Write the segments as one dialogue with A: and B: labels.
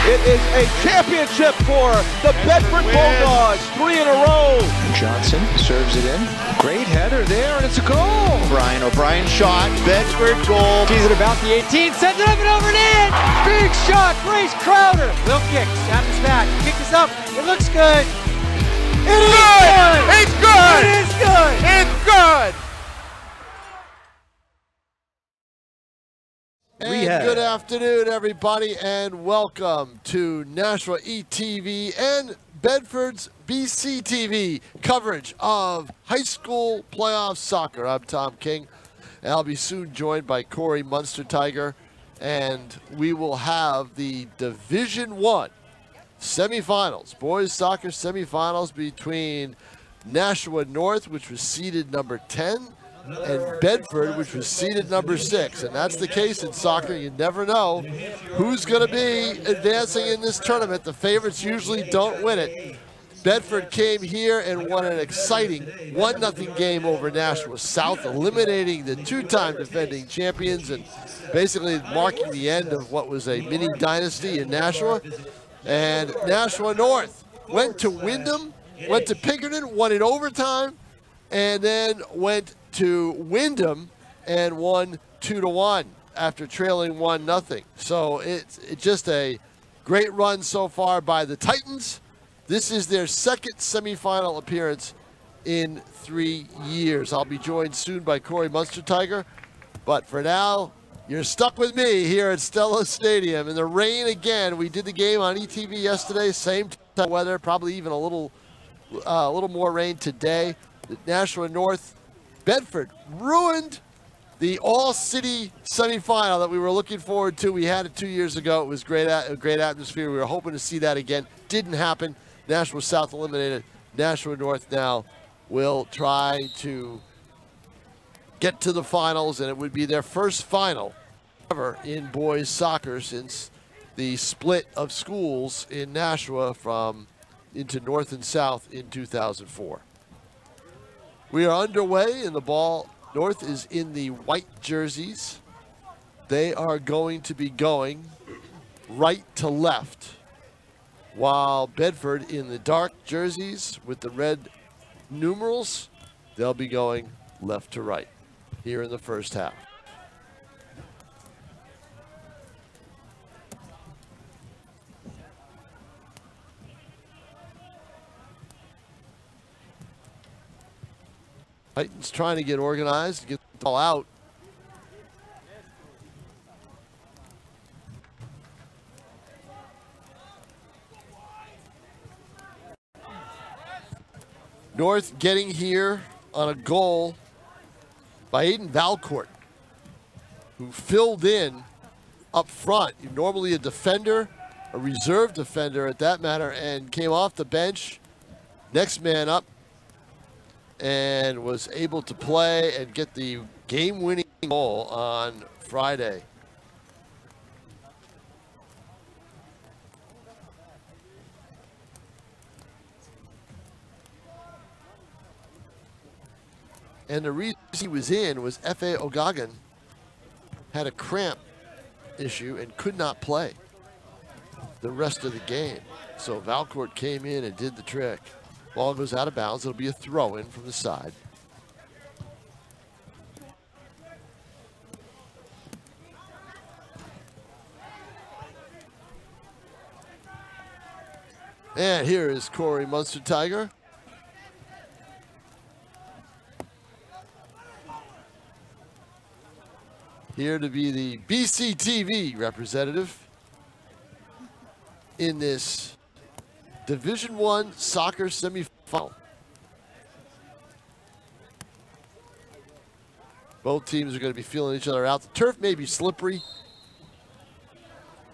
A: It is a championship for the Bedford Bulldogs, 3 in a row.
B: Johnson serves it in. Great header there, and it's a goal.
C: Brian O'Brien shot. Bedford goal.
D: He's at about the 18. Sends it up and over and in. Big shot. Grace Crowder. Will kick. Snaps back. Kick is up. It looks good. It is good.
E: It's good.
D: It is good.
E: It's good.
F: And good afternoon, everybody, and welcome to Nashua ETV and Bedford's BCTV coverage of high school playoff soccer. I'm Tom King, and I'll be soon joined by Corey Munster-Tiger, and we will have the Division I semifinals, boys soccer semifinals between Nashua North, which was seeded number 10, and Bedford, which was seeded number 6. And that's the case in soccer. You never know who's going to be advancing in this tournament. The favorites usually don't win it. Bedford came here and won an exciting 1-0 game over Nashua South, eliminating the two-time defending champions and basically marking the end of what was a mini dynasty in Nashua. And Nashua North went to Wyndham, went to Pinkerton, won in overtime, and then went to Wyndham and won 2-1 after trailing 1-0. So it's just a great run so far by the Titans. This is their second semifinal appearance in 3 years. I'll be joined soon by Corey Munster-Tiger, but for now, you're stuck with me here at Stella Stadium in the rain again. We did the game on ETV yesterday, same type of weather, probably even a little more rain today. The Nashua North Bedford ruined the all-city semifinal that we were looking forward to. We had it 2 years ago. It was a great atmosphere. We were hoping to see that again. Didn't happen. Nashua South eliminated. Nashua North now will try to get to the finals, and it would be their first final ever in boys soccer since the split of schools in Nashua from into North and South in 2004. We are underway, and the ball, North is in the white jerseys. They are going to be going right to left, while Bedford in the dark jerseys with the red numerals, they'll be going left to right here in the first half. Titans trying to get organized, get the ball out. North getting here on a goal by Aiden Valcourt, who filled in up front. Normally a defender, a reserve defender at that matter, and came off the bench, next man up, and was able to play and get the game-winning goal on Friday. And the reason he was in was F.A. Ogagan had a cramp issue and could not play the rest of the game. So Valcourt came in and did the trick. Ball goes out of bounds. It'll be a throw-in from the side. And here is Corey Munster-Tiger. Here to be the BCTV representative in this Division I soccer semifinal. Both teams are going to be feeling each other out. The turf may be slippery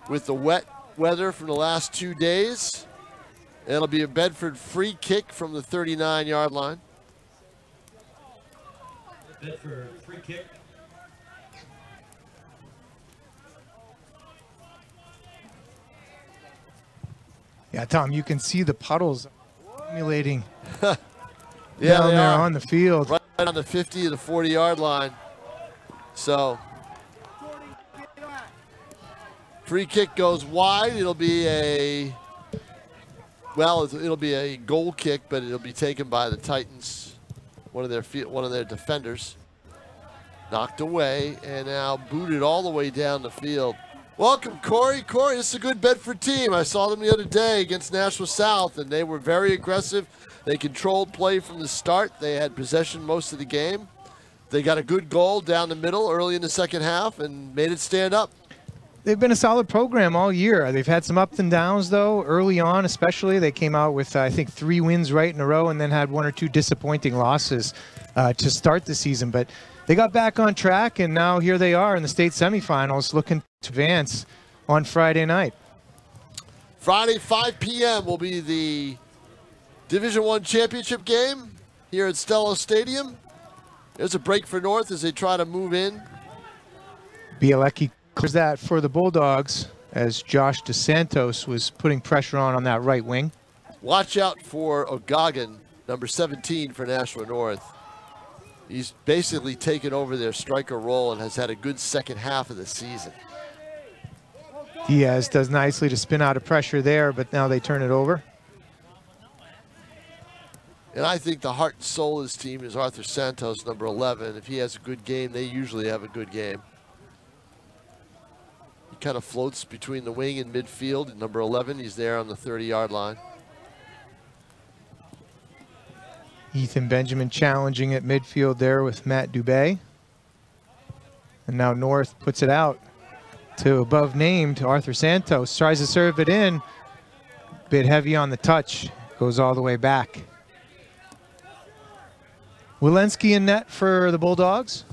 F: with the wet weather from the last 2 days. It'll be a Bedford free kick from the 39-yard line.
G: Bedford free kick.
H: Yeah, Tom, you can see the puddles accumulating
F: Yeah,
H: down there on the field.
F: Right on the 50 to the 40-yard line. So Free kick goes wide. It'll be a, well, it'll be a goal kick, but it'll be taken by the Titans, one of their defenders. Knocked away and now booted all the way down the field. Welcome, Corey. Corey, this is a good Bedford team. I saw them the other day against Nashua South, and they were very aggressive. They controlled play from the start. They had possession most of the game. They got a good goal down the middle early in the second half and made it stand up.
H: They've been a solid program all year. They've had some ups and downs, though, early on especially. They came out with, I think, 3 wins right in a row and then had 1 or 2 disappointing losses to start the season. But they got back on track, and now here they are in the state semifinals looking to advance on Friday night.
F: Friday, 5 p.m. will be the Division I championship game here at Stella Stadium. There's a break for North as they try to move in.
H: Bielecki clears that for the Bulldogs as Josh DeSantos was putting pressure on that right wing.
F: Watch out for Ogagan, number 17 for Nashua North. He's basically taken over their striker role and has had a good second half of the season.
H: Diaz does nicely to spin out of pressure there, but now they turn it over.
F: And I think the heart and soul of this team is Arthur Santos, number 11. If he has a good game, they usually have a good game. He kind of floats between the wing and midfield. At number 11, he's there on the 30-yard line.
H: Ethan Benjamin challenging at midfield there with Matt Dubé. And now North puts it out to above named Arthur Santos. Tries to serve it in. Bit heavy on the touch. Goes all the way back. Walensky in net for the Bulldogs.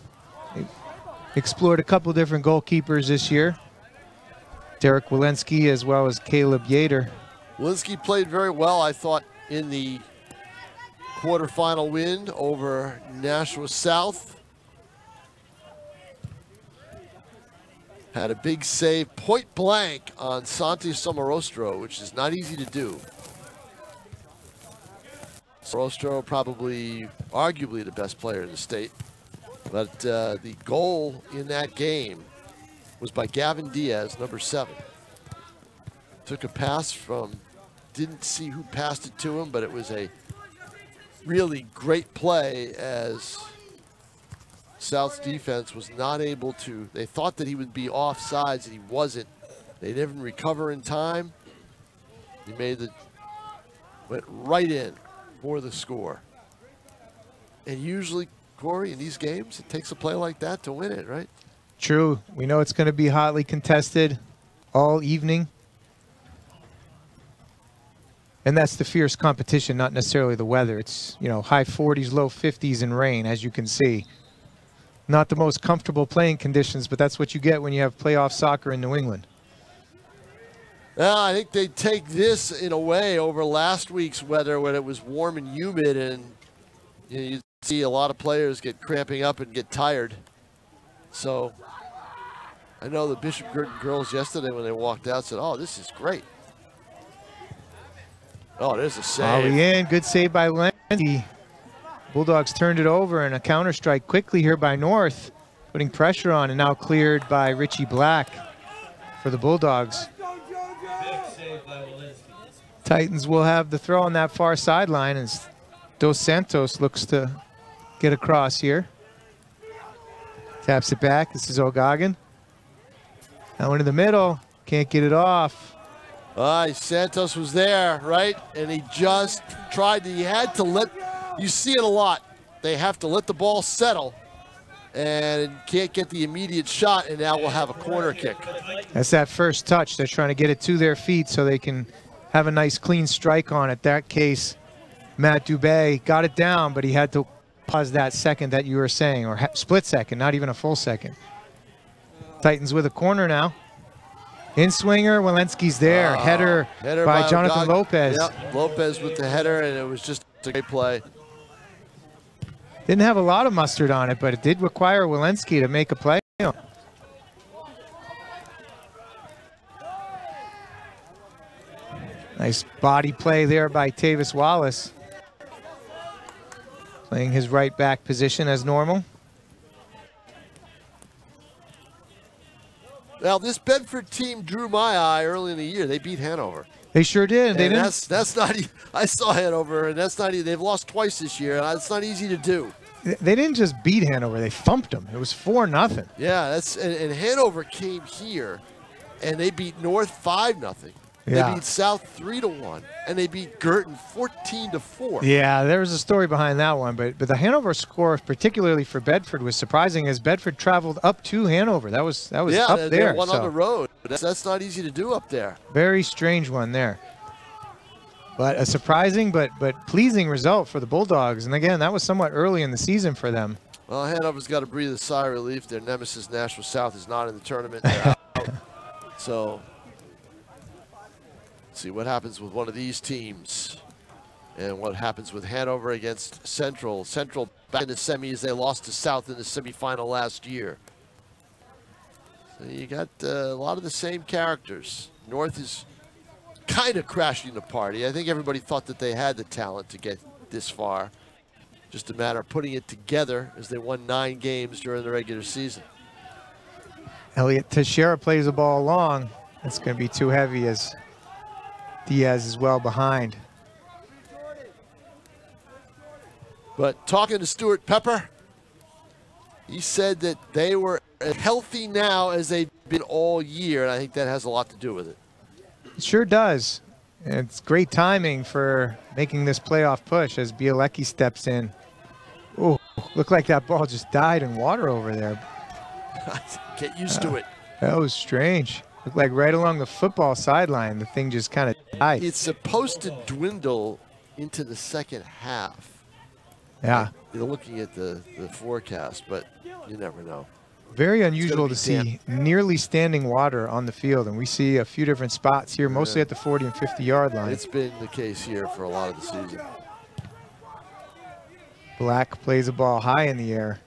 H: They've explored a couple different goalkeepers this year. Derek Walensky as well as Caleb Yater.
F: Walensky played very well, I thought, in the quarterfinal win over Nashua South. Had a big save, point blank, on Santi Somorostro, which is not easy to do. Somorostro probably, arguably, the best player in the state. But the goal in that game was by Gavin Diaz, number 7. Took a pass from, didn't see who passed it to him, but it was a really great play as South's defense was not able to, they thought that he would be offsides and he wasn't. They didn't recover in time. He went right in for the score. And usually, Corey, in these games, it takes a play like that to win it, right?
H: True. We know it's going to be hotly contested all evening. And that's the fierce competition, not necessarily the weather. It's, you know, high 40s, low 50s and rain, as you can see. Not the most comfortable playing conditions, but that's what you get when you have playoff soccer in New England.
F: Well, I think they take this in a way over last week's weather when it was warm and humid, and you see a lot of players get cramping up and get tired. So I know the Bishop Girton girls yesterday when they walked out said, "Oh, this is great." Oh, there's a save.
H: Ollie in, good save by Lenny. Bulldogs turned it over, and a counter strike quickly here by North, putting pressure on, and now cleared by Richie Black for the Bulldogs. Titans will have the throw on that far sideline as Dos Santos looks to get across here. Taps it back. This is Ogagan. Now into the middle. Can't get it off.
F: Santos was there, right? And he just tried to, he had to let, you see it a lot. They have to let the ball settle and can't get the immediate shot, and now we'll have a corner kick.
H: That's that first touch. They're trying to get it to their feet so they can have a nice clean strike on it. That case, Matt Dubé got it down, but he had to pause that second that you were saying, or split second, not even a full second. Titans with a corner now. In swinger, Walensky's there. Header by Jonathan Lopez.
F: Yep, Lopez with the header, and it was just a great play.
H: Didn't have a lot of mustard on it, but it did require Walensky to make a play. Nice body play there by Tavis Wallace. Playing his right back position as normal.
F: Now, this Bedford team drew my eye early in the year. They beat Hanover.
H: They sure did. They didn't.
F: That's not. I saw Hanover, and that's not. They've lost twice this year, and it's not easy to do.
H: They didn't just beat Hanover. They thumped them. It was 4-0.
F: Yeah, that's and Hanover came here, and they beat North 5-0.
H: Yeah.
F: They beat South 3-1, and they beat Girton 14-4.
H: Yeah, there was a story behind that one, but the Hanover score, particularly for Bedford, was surprising as Bedford traveled up to Hanover. That was up there.
F: They won on the road. That's not easy to do up there.
H: Very strange one there. But a surprising but pleasing result for the Bulldogs. And again, that was somewhat early in the season for them.
F: Well, Hanover's got to breathe a sigh of relief. Their nemesis, Nashua South, is not in the tournament. They're out. So, let's see what happens with one of these teams. And what happens with Hanover against Central. Central back in the semis. They lost to South in the semifinal last year. So you got a lot of the same characters. North is kind of crashing the party. I think everybody thought that they had the talent to get this far. Just a matter of putting it together as they won 9 games during the regular season.
H: Elliot Teixeira plays the ball long. It's going to be too heavy as Diaz is well behind.
F: But talking to Stuart Pepper, he said that they were as healthy now as they've been all year, and I think that has a lot to do with it.
H: It sure does. And it's great timing for making this playoff push as Bielecki steps in. Oh, looked like that ball just died in water over there.
F: Get used to it.
H: That was strange. Looked like right along the football sideline, the thing just kind of died.
F: It's supposed to dwindle into the second half.
H: Yeah.
F: You're looking at the forecast, but you never know.
H: Very unusual to see nearly standing water on the field, and we see a few different spots here, mostly at the 40 and 50-yard line.
F: It's been the case here for a lot of the season.
H: Black plays the ball high in the air.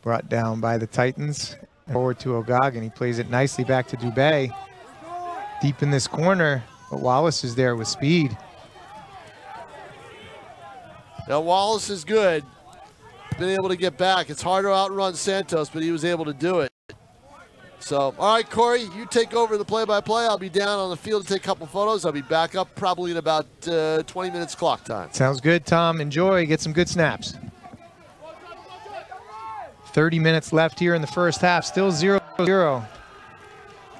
H: Brought down by the Titans. Forward to O'Goggin. He plays it nicely back to Dubé. Deep in this corner, but Wallace is there with speed.
F: Now Wallace is good. Been able to get back. It's hard to outrun Santos, but he was able to do it. So, all right, Corey, you take over the play-by-play. I'll be down on the field to take a couple photos. I'll be back up probably in about 20 minutes clock time.
H: Sounds good, Tom. Enjoy. Get some good snaps. 30 minutes left here in the first half. Still 0-0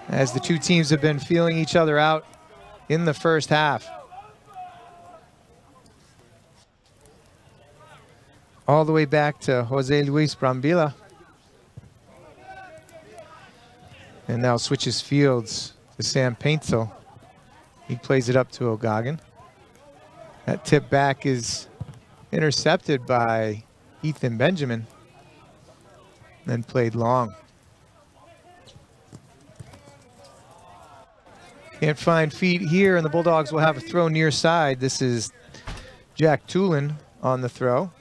H: as the two teams have been feeling each other out in the first half. All the way back to Jose Luis Brambilla. And now switches fields to Sam Paintsel. He plays it up to O'Goggin. That tip back is intercepted by Ethan Benjamin. Then played long. Can't find feet here, and the Bulldogs will have a throw near side. This is Jack Tulin on the throw.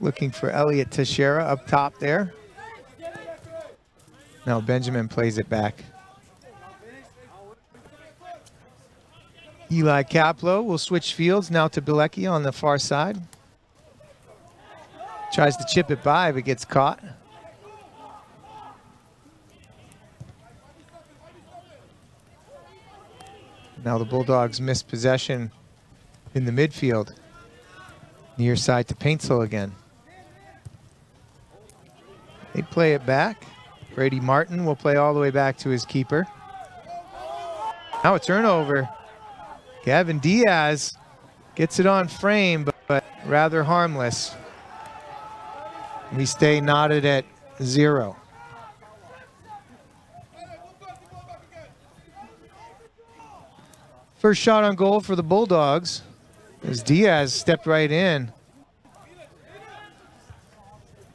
H: Looking for Elliot Teixeira up top there. Now Benjamin plays it back. Eli Kaplow will switch fields now to Bielecki on the far side. Tries to chip it by, but gets caught. Now the Bulldogs miss possession in the midfield. Near side to Paintsel again. They play it back. Brady Martin will play all the way back to his keeper. Now a turnover. Gavin Diaz gets it on frame, but rather harmless. We stay knotted at 0. First shot on goal for the Bulldogs as Diaz stepped right in.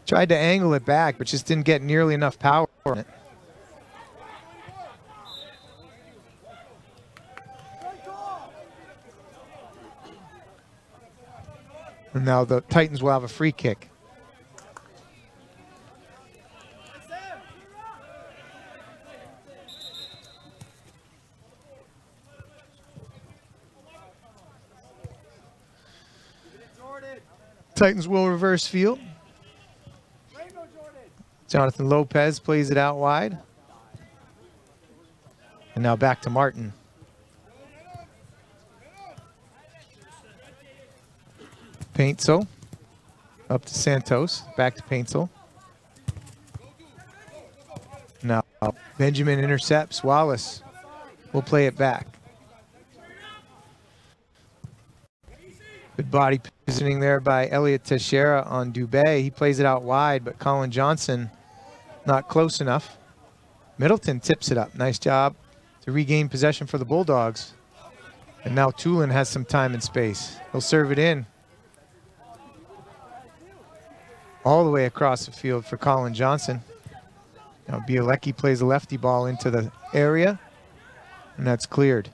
H: Tried to angle it back, but just didn't get nearly enough power on it. And now the Titans will have a free kick. Titans will reverse field. Jonathan Lopez plays it out wide. And now back to Martin. Paintzel up to Santos, back to Paintzel. Now Benjamin intercepts. Wallace will play it back. Good body positioning there by Elliot Teixeira on Dubé. He plays it out wide, but Colin Johnson not close enough. Middleton tips it up. Nice job to regain possession for the Bulldogs. And now Tulin has some time and space. He'll serve it in. All the way across the field for Colin Johnson. Now Bielecki plays a lefty ball into the area, and that's cleared.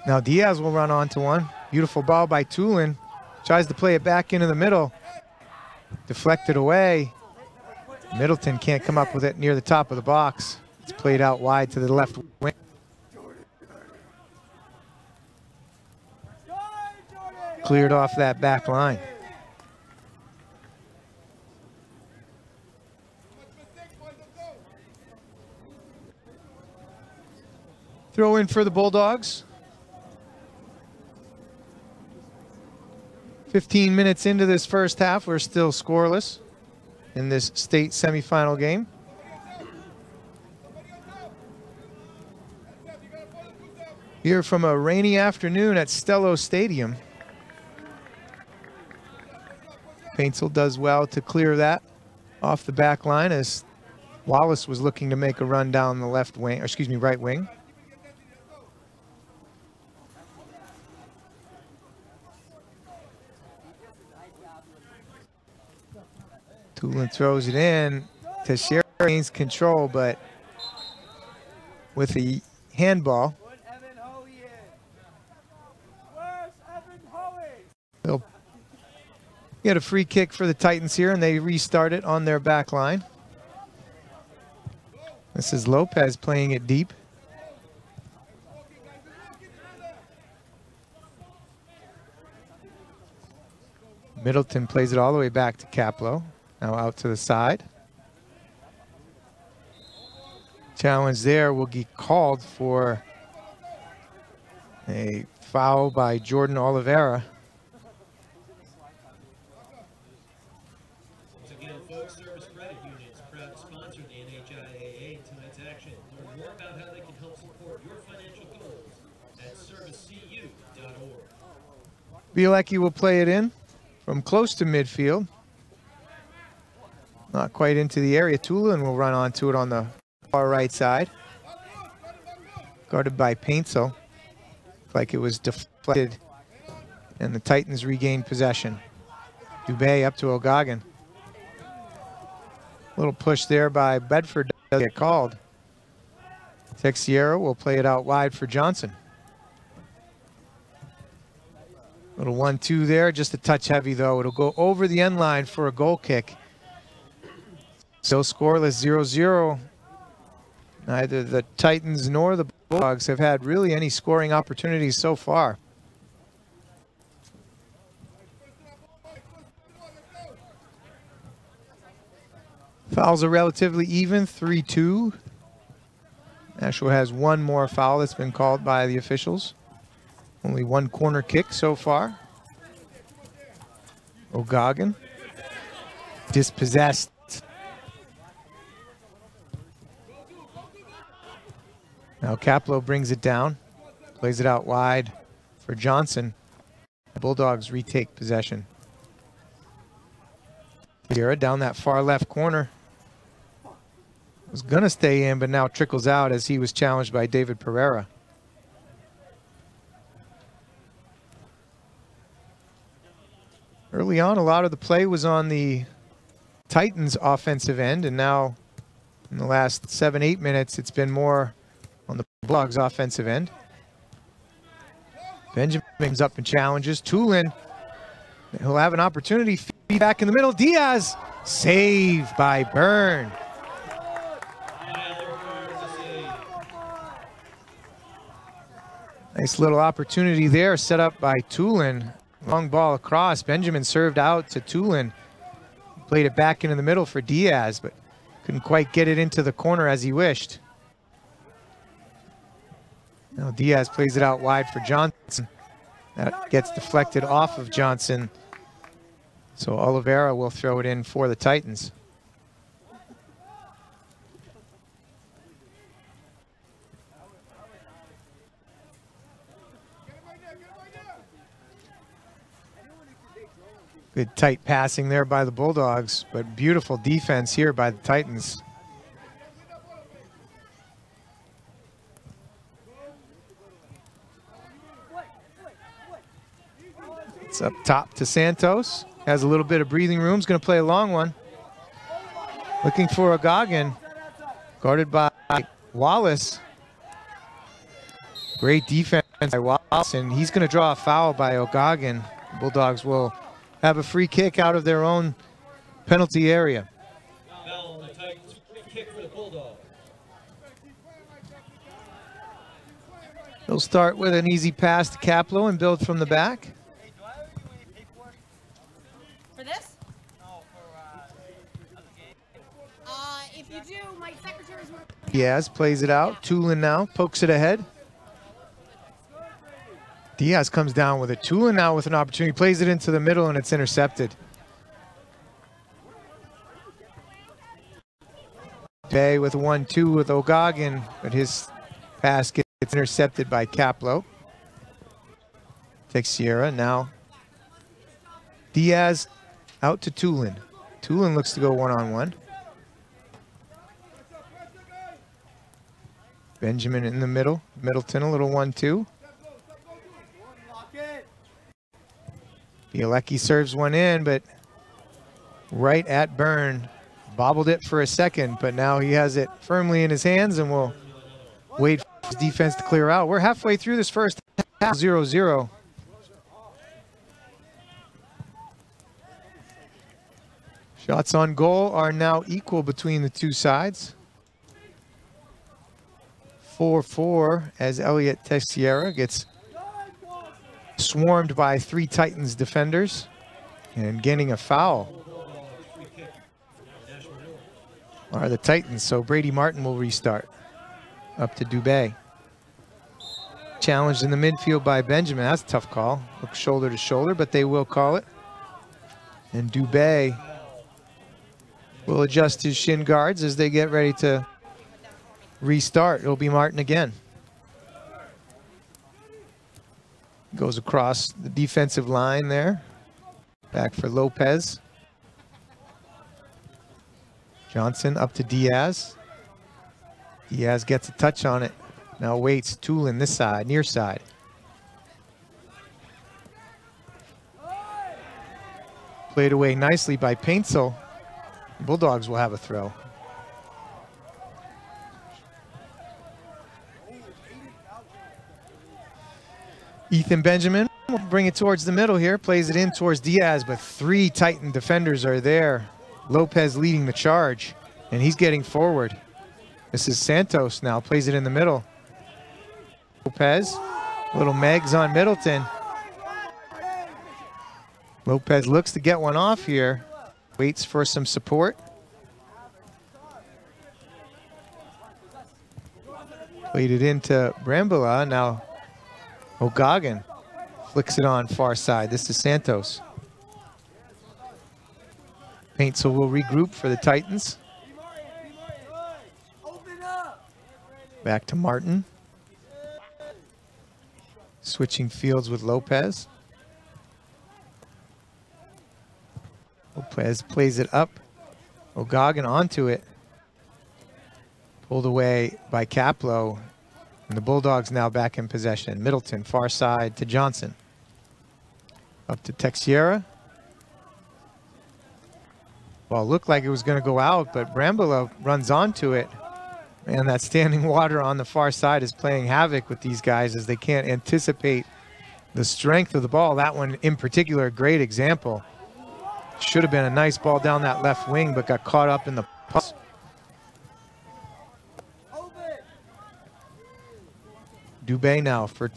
H: Now Diaz will run onto one. Beautiful ball by Tulin. Tries to play it back into the middle. Deflected away. Middleton can't come up with it near the top of the box. It's played out wide to the left wing. Cleared off that back line. Throw in for the Bulldogs. 15 minutes into this first half, we're still scoreless in this state semifinal game. Here from a rainy afternoon at Stello Stadium. Paintzel does well to clear that off the back line as Wallace was looking to make a run down the left wing, or excuse me, right wing. Tulin throws it in. Teixeira gains control, but with the handball, they'll get a free kick for the Titans here, and they restart it on their back line. This is Lopez playing it deep. Middleton plays it all the way back to Kaplow. Now out to the side. Challenge there will be called for a foul by Jordan Oliveira.
G: Once again, folks, Service Credit Union's proud to sponsor the NHIAA in tonight's action. Learn more about how they can help support your financial goals at servicecu.org.
H: Bielecki will play it in from close to midfield. Not quite into the area. Tulin will run onto it on the far right side. Guarded by Paintzel. Like it was deflected. And the Titans regain possession. Dubé up to O'Goggin. Little push there by Bedford doesn't get called. Teixeira will play it out wide for Johnson. Little 1-2 there, just a touch heavy though. It'll go over the end line for a goal kick. Still scoreless, 0-0. Neither the Titans nor the Bulldogs have had really any scoring opportunities so far. Fouls are relatively even, 3-2. Nashua has one more foul that's been called by the officials. Only one corner kick so far. O'Goggin dispossessed. Now Kaplow brings it down, plays it out wide for Johnson. The Bulldogs retake possession. Teixeira down that far left corner. Was gonna stay in, but now trickles out as he was challenged by David Pereira. Early on, a lot of the play was on the Titans' offensive end, and now in the last 7-8 minutes, it's been more on the Bulldogs' offensive end. Benjamin's up and challenges. Tulin, he'll have an opportunity. Feed back in the middle. Diaz, saved by Byrne. Nice little opportunity there set up by Tulin. Long ball across. Benjamin served out to Tulin. Played it back into the middle for Diaz, but couldn't quite get it into the corner as he wished. Now Diaz plays it out wide for Johnson. That gets deflected off of Johnson. So Oliveira will throw it in for the Titans. Good tight passing there by the Bulldogs, but beautiful defense here by the Titans. It's up top to Santos. Has a little bit of breathing room. He's going to play a long one. Looking for O'Goggin. Guarded by Wallace. Great defense by Wallace, and he's going to draw a foul by O'Goggin. Bulldogs will have a free kick out of their own penalty area.
G: Foul on the Titans. Free kick for the Bulldogs.
H: They'll start with an easy pass to Kaplow and build from the back.
E: For this? No, for if you do, my secretary's work.
H: Diaz plays it out. Tulin now pokes it ahead. Diaz comes down with it. Tulin now with an opportunity. Plays it into the middle and it's intercepted. Bay with a 1-2 with O'Goggin, but his pass gets intercepted by Kaplow. Teixeira now. Diaz out to Tulin. Tulin looks to go one-on-one. Benjamin in the middle. Middleton a little 1-2. Bielecki serves one in, but right at Byrne. Bobbled it for a second, but now he has it firmly in his hands and will wait for his defense to clear out. We're halfway through this first half, 0-0. Shots on goal are now equal between the two sides. 4-4 as Elliot Teixeira gets swarmed by 3 Titans defenders and getting a foul are the Titans, so Brady Martin will restart. Up to Dubé. Challenged in the midfield by Benjamin. That's a tough call. Look shoulder to shoulder, but they will call it. And Dubé will adjust his shin guards as they get ready to restart. It'll be Martin again. Goes across the defensive line there. Back for Lopez. Johnson up to Diaz. Diaz gets a touch on it. Now waits. Tulin this side, near side. Played away nicely by Paintsel. Bulldogs will have a throw. Ethan Benjamin will bring it towards the middle here, plays it in towards Diaz, but 3 Titan defenders are there. Lopez leading the charge, and he's getting forward. This is Santos now, plays it in the middle. Lopez, little Megs on Middleton. Lopez looks to get one off here, waits for some support. Played it into Brambilla, now O'Goggin flicks it on far side. This is Santos. Paintsel will regroup for the Titans. Back to Martin. Switching fields with Lopez. Lopez plays it up. O'Goggin onto it. Pulled away by Kaplow. And the Bulldogs now back in possession. Middleton, far side to Johnson. Up to Teixeira. Well, it looked like it was going to go out, but Brambilla runs onto it. And that standing water on the far side is playing havoc with these guys as they can't anticipate the strength of the ball. That one in particular, a great example. Should have been a nice ball down that left wing, but got caught up in the pass. Dubé now for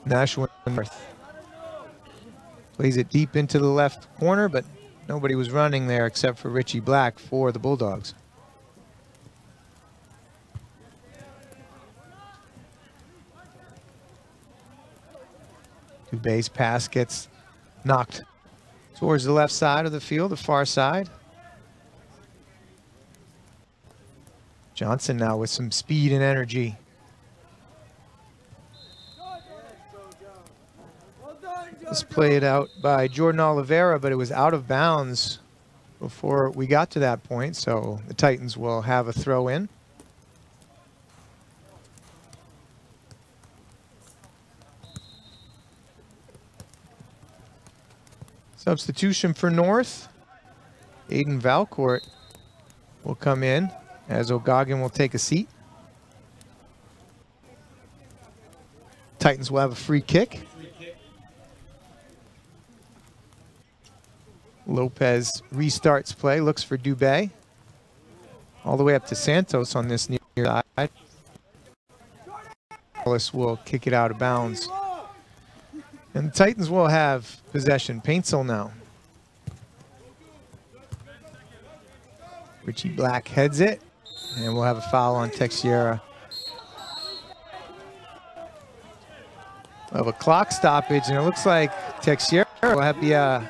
H: Nashua North. Plays it deep into the left corner, but nobody was running there except for Richie Black for the Bulldogs. Dubé's pass gets knocked towards the left side of the field, the far side. Johnson now with some speed and energy. This played out by Jordan Oliveira, but it was out of bounds before we got to that point, so the Titans will have a throw in. Substitution for North. Aiden Valcourt will come in as O'Goggin will take a seat. Titans will have a free kick. Lopez restarts play, looks for Dubé. All the way up to Santos on this near side. Wallace will kick it out of bounds. And the Titans will have possession. Paintsel now. Richie Black heads it, and we'll have a foul on Texiera. We'll have a clock stoppage, and it looks like Texiera will have the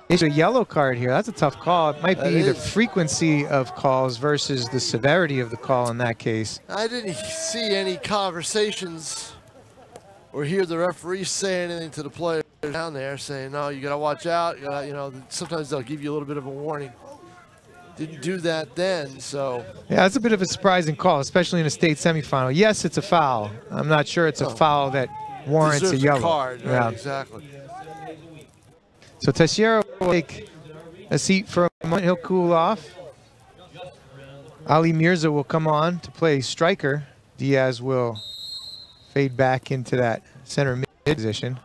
H: issue a yellow card here. That's a tough call. It might be the frequency of calls versus the severity of the call in that case.
F: I didn't see any conversations or hear the referee say anything to the player down there saying, no, you got to watch out. You know, sometimes they'll give you a little bit of a warning. Didn't do that then, so. Yeah,
H: that's a bit of a surprising call, especially in a state semifinal. Yes, it's a foul. I'm not sure it's a foul that warrants a yellow.
F: A card, right, yeah. Exactly.
H: So Teixeira will take a seat for a moment. He'll cool off. Ali Mirza will come on to play striker. Diaz will fade back into that center mid position.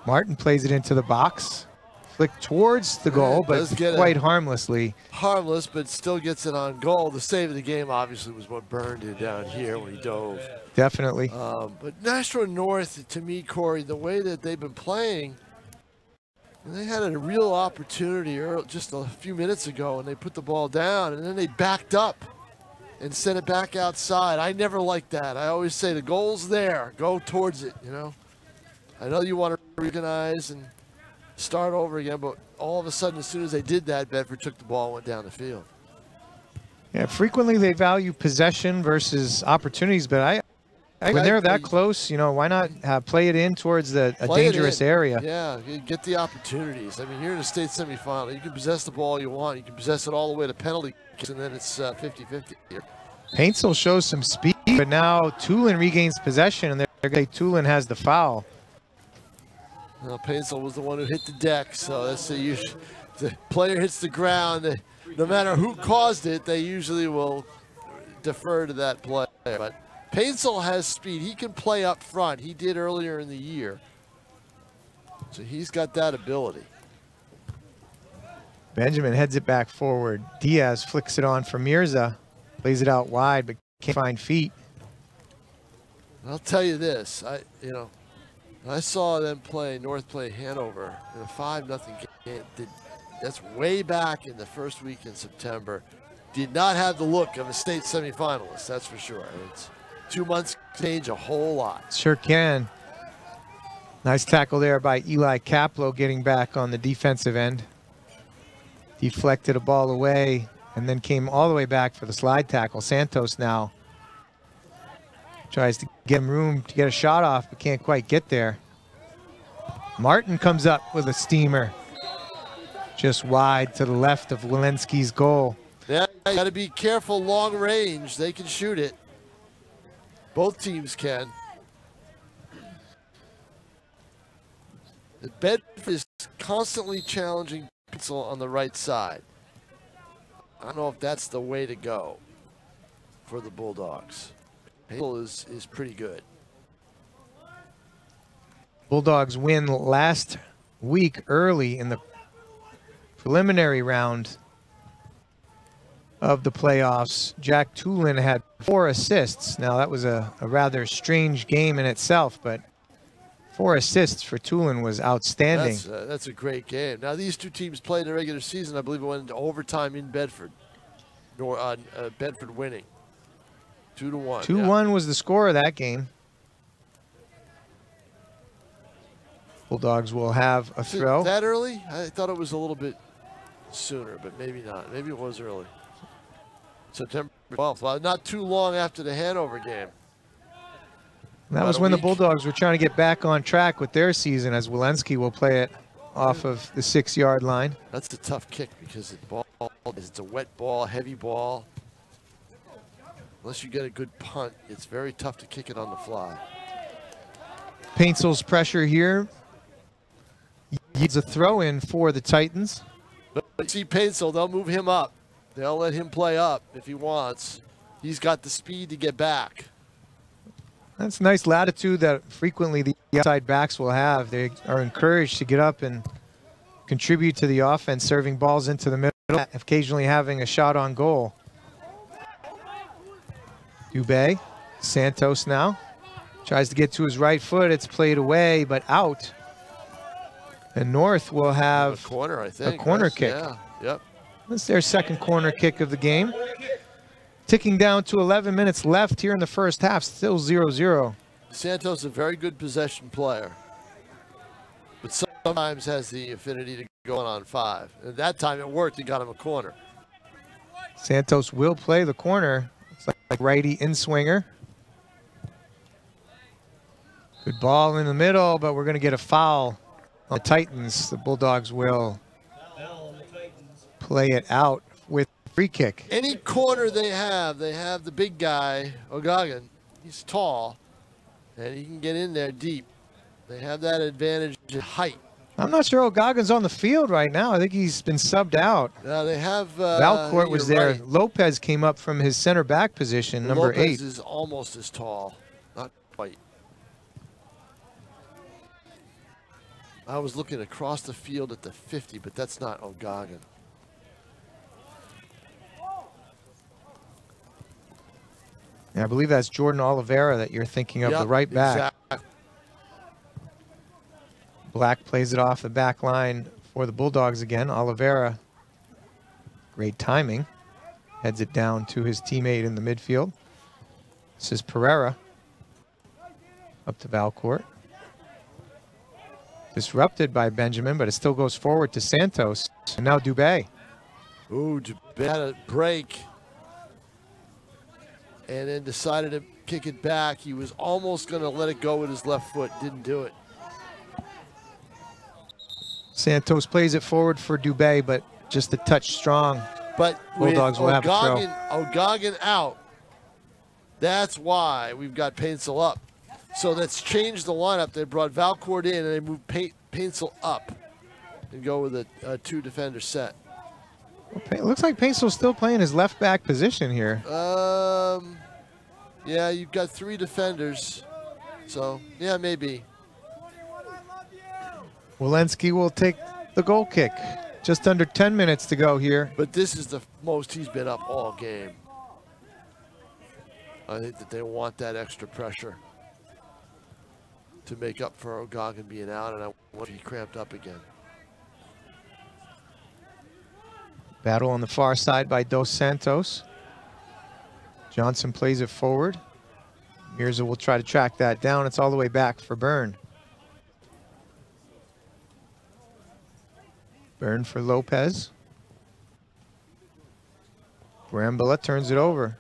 H: Martin plays it into the box. Flick towards the goal, but quite harmlessly.
F: Harmless, but still gets it on goal. The save of the game, obviously, was what burned it down here when he dove.
H: Definitely.
F: But Nashua North, to me, Corey, the way that they've been playing, they had a real opportunity just a few minutes ago, and they put the ball down, and then they backed up and sent it back outside. I never liked that. I always say the goal's there. Go towards it, you know. I know you want to recognize and start over again, but all of a sudden, as soon as they did that, Bedford took the ball and went down the field.
H: Yeah, frequently they value possession versus opportunities, but when they're that close, you know, why not play it in towards a dangerous area?
F: Yeah, you get the opportunities. I mean, you're in a state semifinal. You can possess the ball you want. You can possess it all the way to penalty kicks, and then it's 50-50 here.
H: Paintsel shows some speed, but now Tulin regains possession, and they're going to say Tulin has the foul.
F: Well, Paintsel was the one who hit the deck, so that's the player hits the ground. No matter who caused it, they usually will defer to that player. But Paintsel has speed. He can play up front. He did earlier in the year. So he's got that ability.
H: Benjamin heads it back forward. Diaz flicks it on for Mirza. Plays it out wide, but can't find feet.
F: I'll tell you this. I saw them play, North play Hanover in a 5-0 game. That's way back in the first week in September. Did not have the look of a state semifinalist, that's for sure. It's 2 months change a whole lot.
H: Sure can. Nice tackle there by Eli Caplow, getting back on the defensive end. Deflected a ball away and then came all the way back for the slide tackle. Santos now tries to get him room to get a shot off, but can't quite get there. Martin comes up with a steamer. Just wide to the left of Walensky's goal.
F: Yeah, you got to be careful long range. They can shoot it. Both teams can. The Bedford is constantly challenging Paintsel on the right side. I don't know if that's the way to go for the Bulldogs. Paintsel is pretty good.
H: Bulldogs win last week early in the preliminary round of the playoffs. Jack Tulin had 4 assists. Now that was a rather strange game in itself, but 4 assists for Tulin was outstanding.
F: That's a great game. Now, these two teams played in the regular season. I believe it went into overtime in Bedford. Bedford winning 2-1.
H: 2-1 was the score of that game. Bulldogs will have a throw.
F: That early? I thought it was a little bit sooner, but maybe not. Maybe it was early. September 12th. Well, not too long after the Hanover game.
H: That was when the Bulldogs were trying to get back on track with their season, as Walensky will play it off of the 6-yard line.
F: That's a tough kick because it's a wet ball, heavy ball. Unless you get a good punt, it's very tough to kick it on the fly.
H: Painsel's pressure here. He's a throw-in for the Titans.
F: But see Painsel, they'll move him up. They'll let him play up if he wants. He's got the speed to get back.
H: That's nice latitude that frequently the outside backs will have. They are encouraged to get up and contribute to the offense, serving balls into the middle, occasionally having a shot on goal. Dubé, Santos now. Tries to get to his right foot. It's played away, but out. And North will have
F: a corner, I think.
H: A corner kick.
F: Yeah, yep.
H: That's their second corner kick of the game. Ticking down to 11 minutes left here in the first half, still 0-0.
F: Santos is a very good possession player, but sometimes has the affinity to go on 5. At that time it worked, he got him a corner.
H: Santos will play the corner. It's like righty in-swinger. Good ball in the middle, but we're going to get a foul on the Titans. The Bulldogs will play it out with free kick.
F: Any corner they have the big guy, O'Goggin. He's tall, and he can get in there deep. They have that advantage in height.
H: I'm not sure O'Goggin's on the field right now. I think he's been subbed out.
F: They have
H: Valcourt was there.
F: Right.
H: Lopez came up from his center back position, number 8.
F: Lopez is almost as tall, not quite. I was looking across the field at the 50, but that's not O'Goggin.
H: Yeah, I believe that's Jordan Oliveira that you're thinking of, the right back.
F: Exactly.
H: Black plays it off the back line for the Bulldogs again. Oliveira, great timing. Heads it down to his teammate in the midfield. This is Pereira. Up to Valcourt. Disrupted by Benjamin, but it still goes forward to Santos. And now Dubé.
F: Ooh, Dubé had a break. And then decided to kick it back. He was almost going to let it go with his left foot. Didn't do it.
H: Santos plays it forward for Dubé, but just a touch strong.
F: But
H: Bulldogs will have a throw.
F: O'Goggin out. That's why we've got Painsel up. So that's changed the lineup. They brought Valcourt in and they moved Painsel up and go with a 2-defender set.
H: It looks like Painsel's still playing his left back position here.
F: Yeah, you've got 3 defenders. So, yeah, maybe.
H: Walensky will take the goal kick. Just under 10 minutes to go here.
F: But this is the most he's been up all game. I think that they want that extra pressure to make up for O'Goggin being out, and I wonder if he cramped up again.
H: Battle on the far side by Dos Santos. Johnson plays it forward. Mirza will try to track that down. It's all the way back for Byrne. Byrne for Lopez. Brambilla turns it over.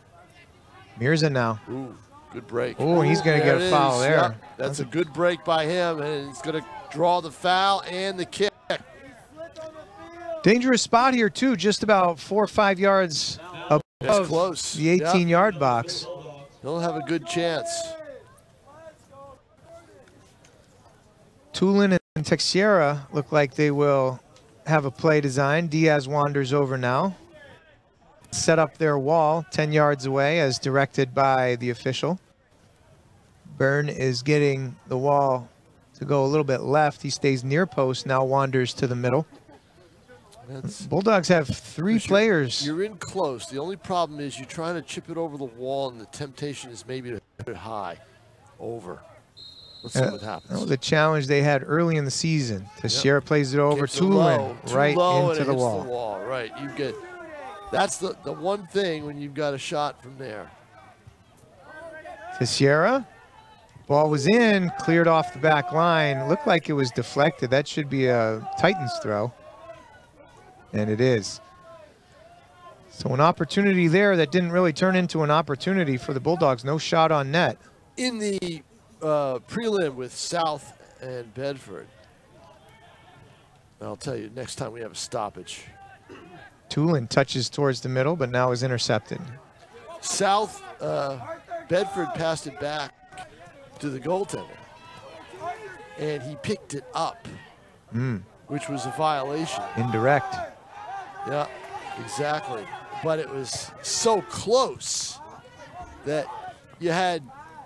H: Mirza now.
F: Ooh, good break.
H: Oh, he's going to get a foul there.
F: Yep. That's a good break by him, and he's going to draw the foul and the kick.
H: Dangerous spot here, too, just about 4 or 5 yards above
F: close.
H: The 18-yard box.
F: He'll have a good chance.
H: Tulin and Teixeira look like they will have a play design. Diaz wanders over now. Set up their wall 10 yards away as directed by the official. Byrne is getting the wall to go a little bit left. He stays near post, now wanders to the middle. Bulldogs have 3 players.
F: You're in close. The only problem is you're trying to chip it over the wall, and the temptation is maybe to hit it high over. Let's see what happens.
H: That was a challenge they had early in the season. Teixeira plays it over.
F: Gives it
H: Tulin
F: low,
H: right
F: low,
H: into
F: and it
H: the
F: hits
H: wall.
F: the wall. Right. You get. That's the one thing when you've got a shot from there.
H: Teixeira. Ball was in, cleared off the back line. Looked like it was deflected. That should be a Titans throw. And it is. So an opportunity there that didn't really turn into an opportunity for the Bulldogs. No shot on net.
F: In the prelim with South and Bedford, I'll tell you, next time we have a stoppage.
H: Tulin touches towards the middle, but now is intercepted.
F: South, Bedford passed it back to the goaltender, and he picked it up, which was a violation.
H: Indirect.
F: Yeah, exactly. But it was so close that you had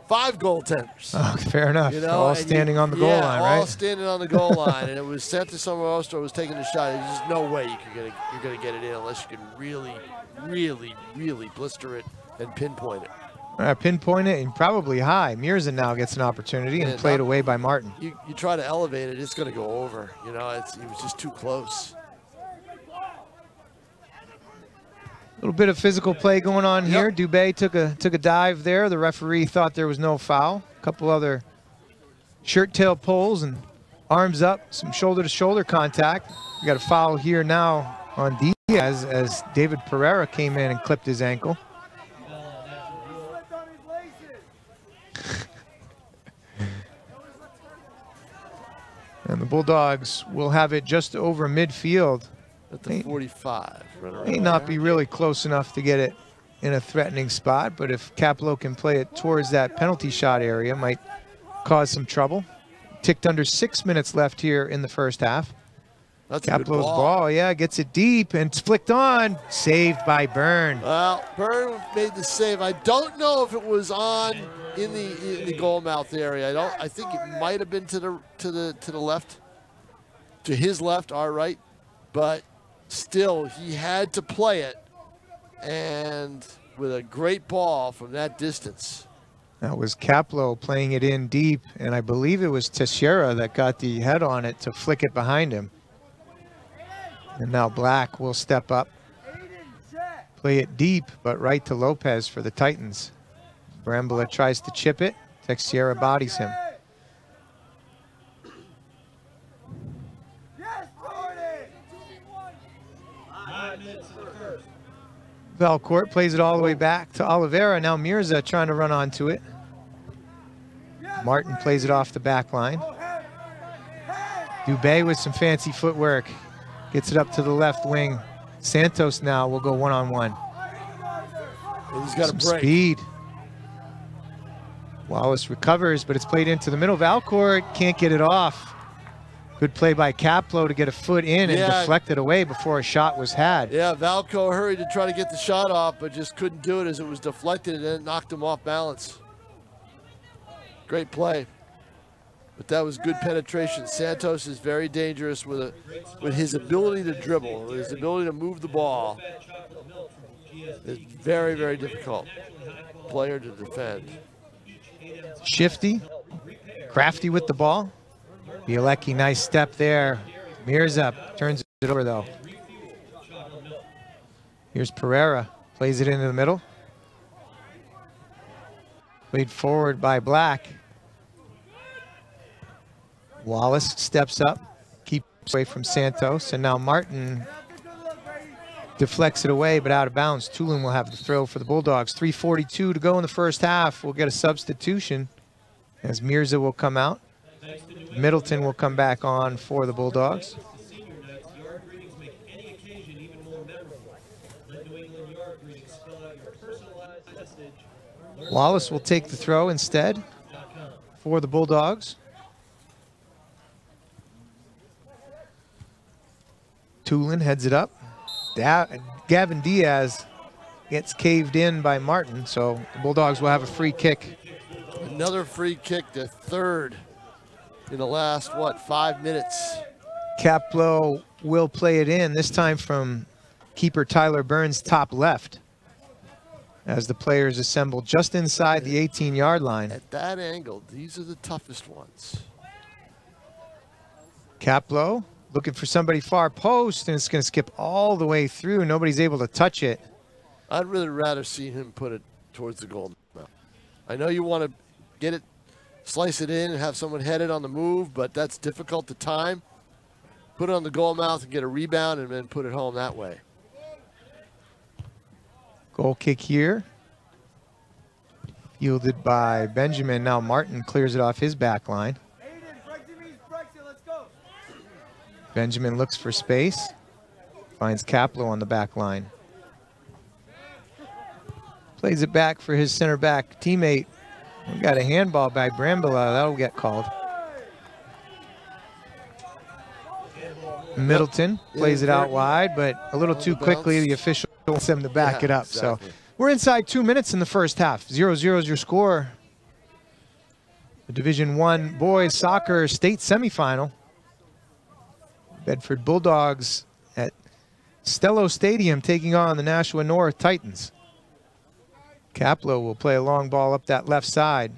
F: 5 goaltenders.
H: Oh, fair enough.
F: You know,
H: all standing on the goal line, right?
F: all standing on the goal line, and it was Santos Somorostro was taking the shot. There's just no way you're gonna get it in unless you can really, really, really blister it and pinpoint it.
H: Pinpoint it and probably high. Mirza now gets an opportunity and played away by Martin.
F: You try to elevate it, it's going to go over. You know, it was just too close.
H: A little bit of physical play going on here. Dubé took a dive there. The referee thought there was no foul. A couple other shirt tail pulls and arms up, some shoulder-to-shoulder contact. We got a foul here now on Diaz as David Pereira came in and clipped his ankle. And the Bulldogs will have it just over midfield.
F: At the 45.
H: May not be really close enough to get it in a threatening spot, but if Caplow can play it towards that penalty shot area, might cause some trouble. Ticked under 6 minutes left here in the first half.
F: That's a good
H: Caplow's
F: ball.
H: yeah, gets it deep and it's flicked on. Saved by Byrne.
F: Well, Byrne made the save. I don't know if it was on in the goal mouth area. I think it might have been to the left, to his left, our right, but still he had to play it, and with a great ball from that distance.
H: That was Caplow playing it in deep, and I believe it was Teixeira that got the head on it to flick it behind him. And now Black will step up, play it deep, but right to Lopez for the Titans. Brambilla tries to chip it. Teixeira bodies him. Valcourt plays it all the way back to Oliveira. Now Mirza trying to run onto it. Martin plays it off the back line. Dubé with some fancy footwork. Gets it up to the left wing. Santos now will go one-on-one.
F: He's got
H: some
F: a break.
H: Speed. Wallace recovers, but it's played into the middle. Valcourt can't get it off. Good play by Caplow to get a foot in and deflect it away before a shot was had.
F: Yeah, Valco hurried to try to get the shot off, but just couldn't do it as it was deflected, and then it knocked him off balance. Great play. But that was good penetration. Santos is very dangerous with his ability to dribble, with his ability to move the ball. It's very, very difficult player to defend.
H: Shifty, crafty with the ball. Bielecki, nice step there. Mirza turns it over though. Here's Pereira, plays it into the middle. Played forward by Black. Wallace steps up, keeps away from Santos, and now Martin deflects it away, but out of bounds. Tulin will have the throw for the Bulldogs. 3:42 to go in the first half. We'll get a substitution as Mirza will come out. Middleton will come back on for the Bulldogs. Wallace will take the throw instead for the Bulldogs. Tulin heads it up. Gavin Diaz gets caved in by Martin, so the Bulldogs will have a free kick.
F: Another free kick, the third in the last, 5 minutes.
H: Caplow will play it in, this time from keeper Tyler Burns' top left. as the players assemble just inside the 18-yard line.
F: At that angle, these are the toughest ones.
H: Caplow looking for somebody far post, and it's going to skip all the way through. Nobody's able to touch it.
F: I'd really rather see him put it towards the goal. I know you want to get it, slice it in and have someone head it on the move, but that's difficult to time. Put it on the goal mouth and get a rebound and then put it home that way.
H: Goal kick here. Fielded by Benjamin. Now Martin clears it off his back line. Benjamin looks for space. Finds Caplow on the back line. Plays it back for his center back teammate. We got a handball by Brambilla. That'll get called. Middleton plays it out wide, but a little too quickly. The official wants him to back it up. Exactly. So we're inside 2 minutes in the first half. 0-0 is your score. The Division I boys soccer state semifinal. Bedford Bulldogs at Stello Stadium taking on the Nashua North Titans. Caplow will play a long ball up that left side.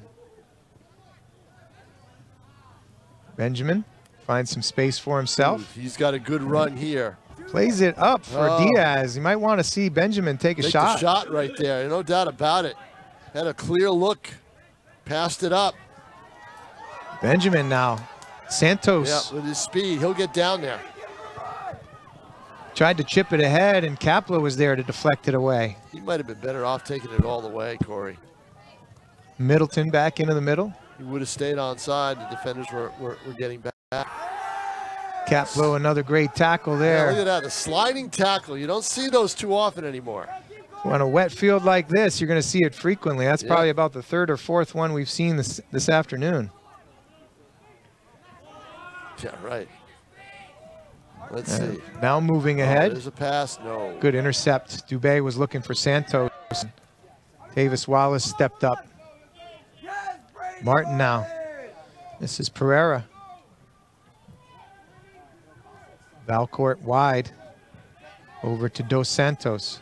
H: Benjamin finds some space for himself.
F: He's got a good run here.
H: Plays it up for Diaz. You might want to see Benjamin take a shot.
F: The shot right there, no doubt about it. Had a clear look, passed it up.
H: Benjamin now. Santos.
F: Yeah, with his speed, he'll get down there.
H: Tried to chip it ahead, and Caplow was there to deflect it away.
F: He might have been better off taking it all the way, Corey.
H: Middleton back into the middle.
F: He would have stayed onside. The defenders were getting back.
H: Caplow, another great tackle there.
F: Yeah, look at that, the sliding tackle. You don't see those too often anymore.
H: On a wet field like this, you're going to see it frequently. That's probably about the third or fourth one we've seen this afternoon.
F: Yeah, right. Let's see.
H: Now moving ahead.
F: There's a pass. No.
H: Good intercept. Dubé was looking for Santos. Davis Wallace stepped up. Martin now. This is Pereira. Valcourt wide. Over to Dos Santos.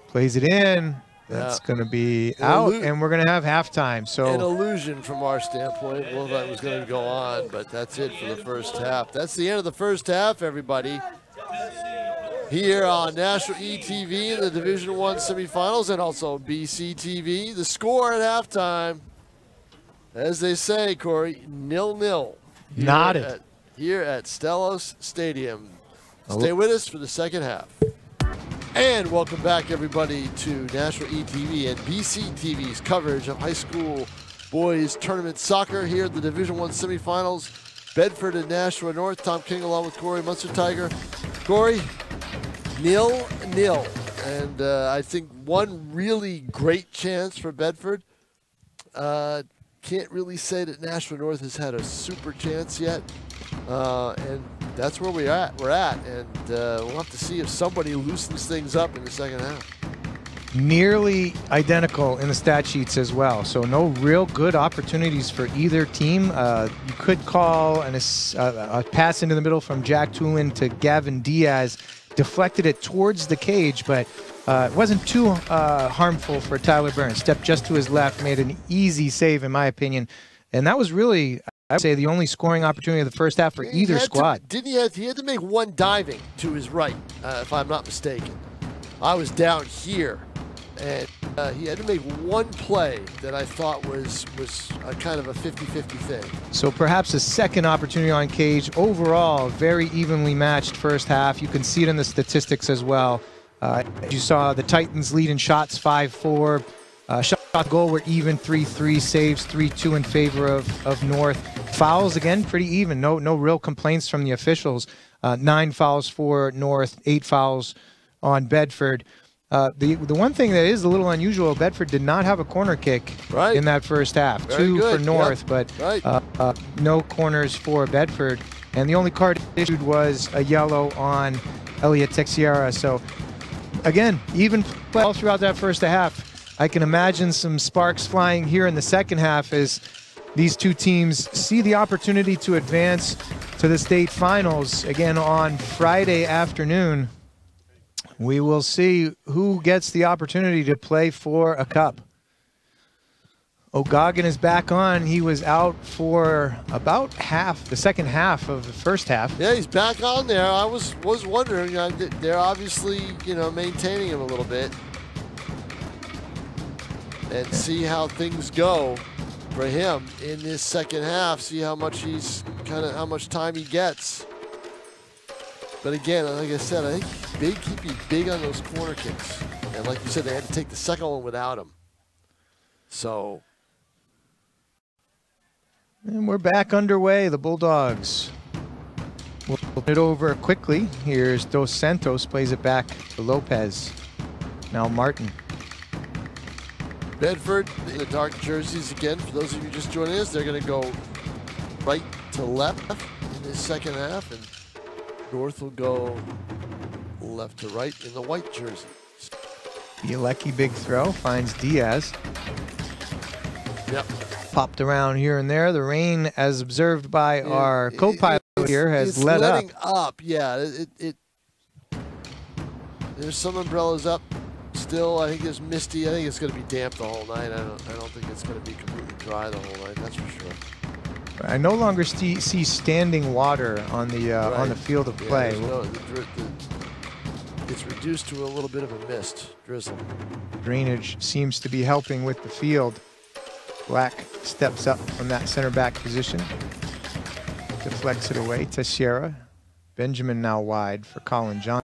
H: Plays it in. That's going to be out, and we're going to have halftime. So
F: an illusion from our standpoint. Well, that was going to go on, but that's it for the first half. That's the end of the first half, everybody. Here on Nashua ETV in the Division I semifinals and also BCTV. The score at halftime, as they say, Corey, 0-0.
H: Knotted.
F: Here at Stellos Stadium. Stay with us for the second half. And welcome back, everybody, to Nashua ETV and BCTV's coverage of high school boys tournament soccer here at the Division I semifinals. Bedford and Nashua North. Tom King along with Corey Munster-Tiger. Corey, 0-0. And I think one really great chance for Bedford. Can't really say that Nashua North has had a super chance yet. And that's where we're at, and we'll have to see if somebody loosens things up in the second half.
H: Nearly identical in the stat sheets as well, so no real good opportunities for either team. You could call a pass into the middle from Jack Toulin to Gavin Diaz, deflected it towards the cage, but it wasn't too harmful for Tyler Burns. Stepped just to his left, made an easy save in my opinion, and that was really, I would say, the only scoring opportunity of the first half for either squad.
F: He had to make one diving to his right, if I'm not mistaken. I was down here, and he had to make one play that I thought was a kind of a 50-50 thing.
H: So perhaps a second opportunity on cage. Overall, very evenly matched first half. You can see it in the statistics as well. You saw the Titans lead in shots 5-4. Shot goal were even 3-3, saves 3-2 in favor of North. Fouls, again, pretty even. No real complaints from the officials. 9 fouls for North, 8 fouls on Bedford. The one thing that is a little unusual, Bedford did not have a corner kick in that first half.
F: Very
H: 2
F: good.
H: for North, but no corners for Bedford. And the only card issued was a yellow on Elliot Texiera. So, again, even play all throughout that first half. I can imagine some sparks flying here in the second half as these two teams see the opportunity to advance to the state finals again on Friday afternoon. We will see who gets the opportunity to play for a cup. O'Goggin is back on. He was out for about the second half of the first half.
F: Yeah, he's back on there. I was wondering. They're obviously, maintaining him a little bit, and see how things go for him in this second half. See how much how much time he gets. But again, like I said, I think he'd be big on those corner kicks. And like you said, they had to take the second one without him. So.
H: And we're back underway, the Bulldogs. We'll put it over quickly. Here's Dos Santos, plays it back to Lopez. Now Martin.
F: Bedford in the dark jerseys again. For those of you just joining us, they're going to go right to left in this second half, and North will go left to right in the white jersey.
H: Bielecki, big throw, finds Diaz.
F: Yep.
H: Popped around here and there. The rain, as observed by our co-pilot here, has let up.
F: It's letting up, yeah. There's some umbrellas up still. I think there's misty. I think it's going to be damp the whole night. I don't think it's going to be completely dry the whole night. That's for sure.
H: I no longer see standing water on the field of play.
F: It's reduced to a little bit of a mist, drizzle.
H: Drainage seems to be helping with the field. Black steps up from that center back position. Deflects it away. Teixeira. Benjamin now wide for Colin Johnson.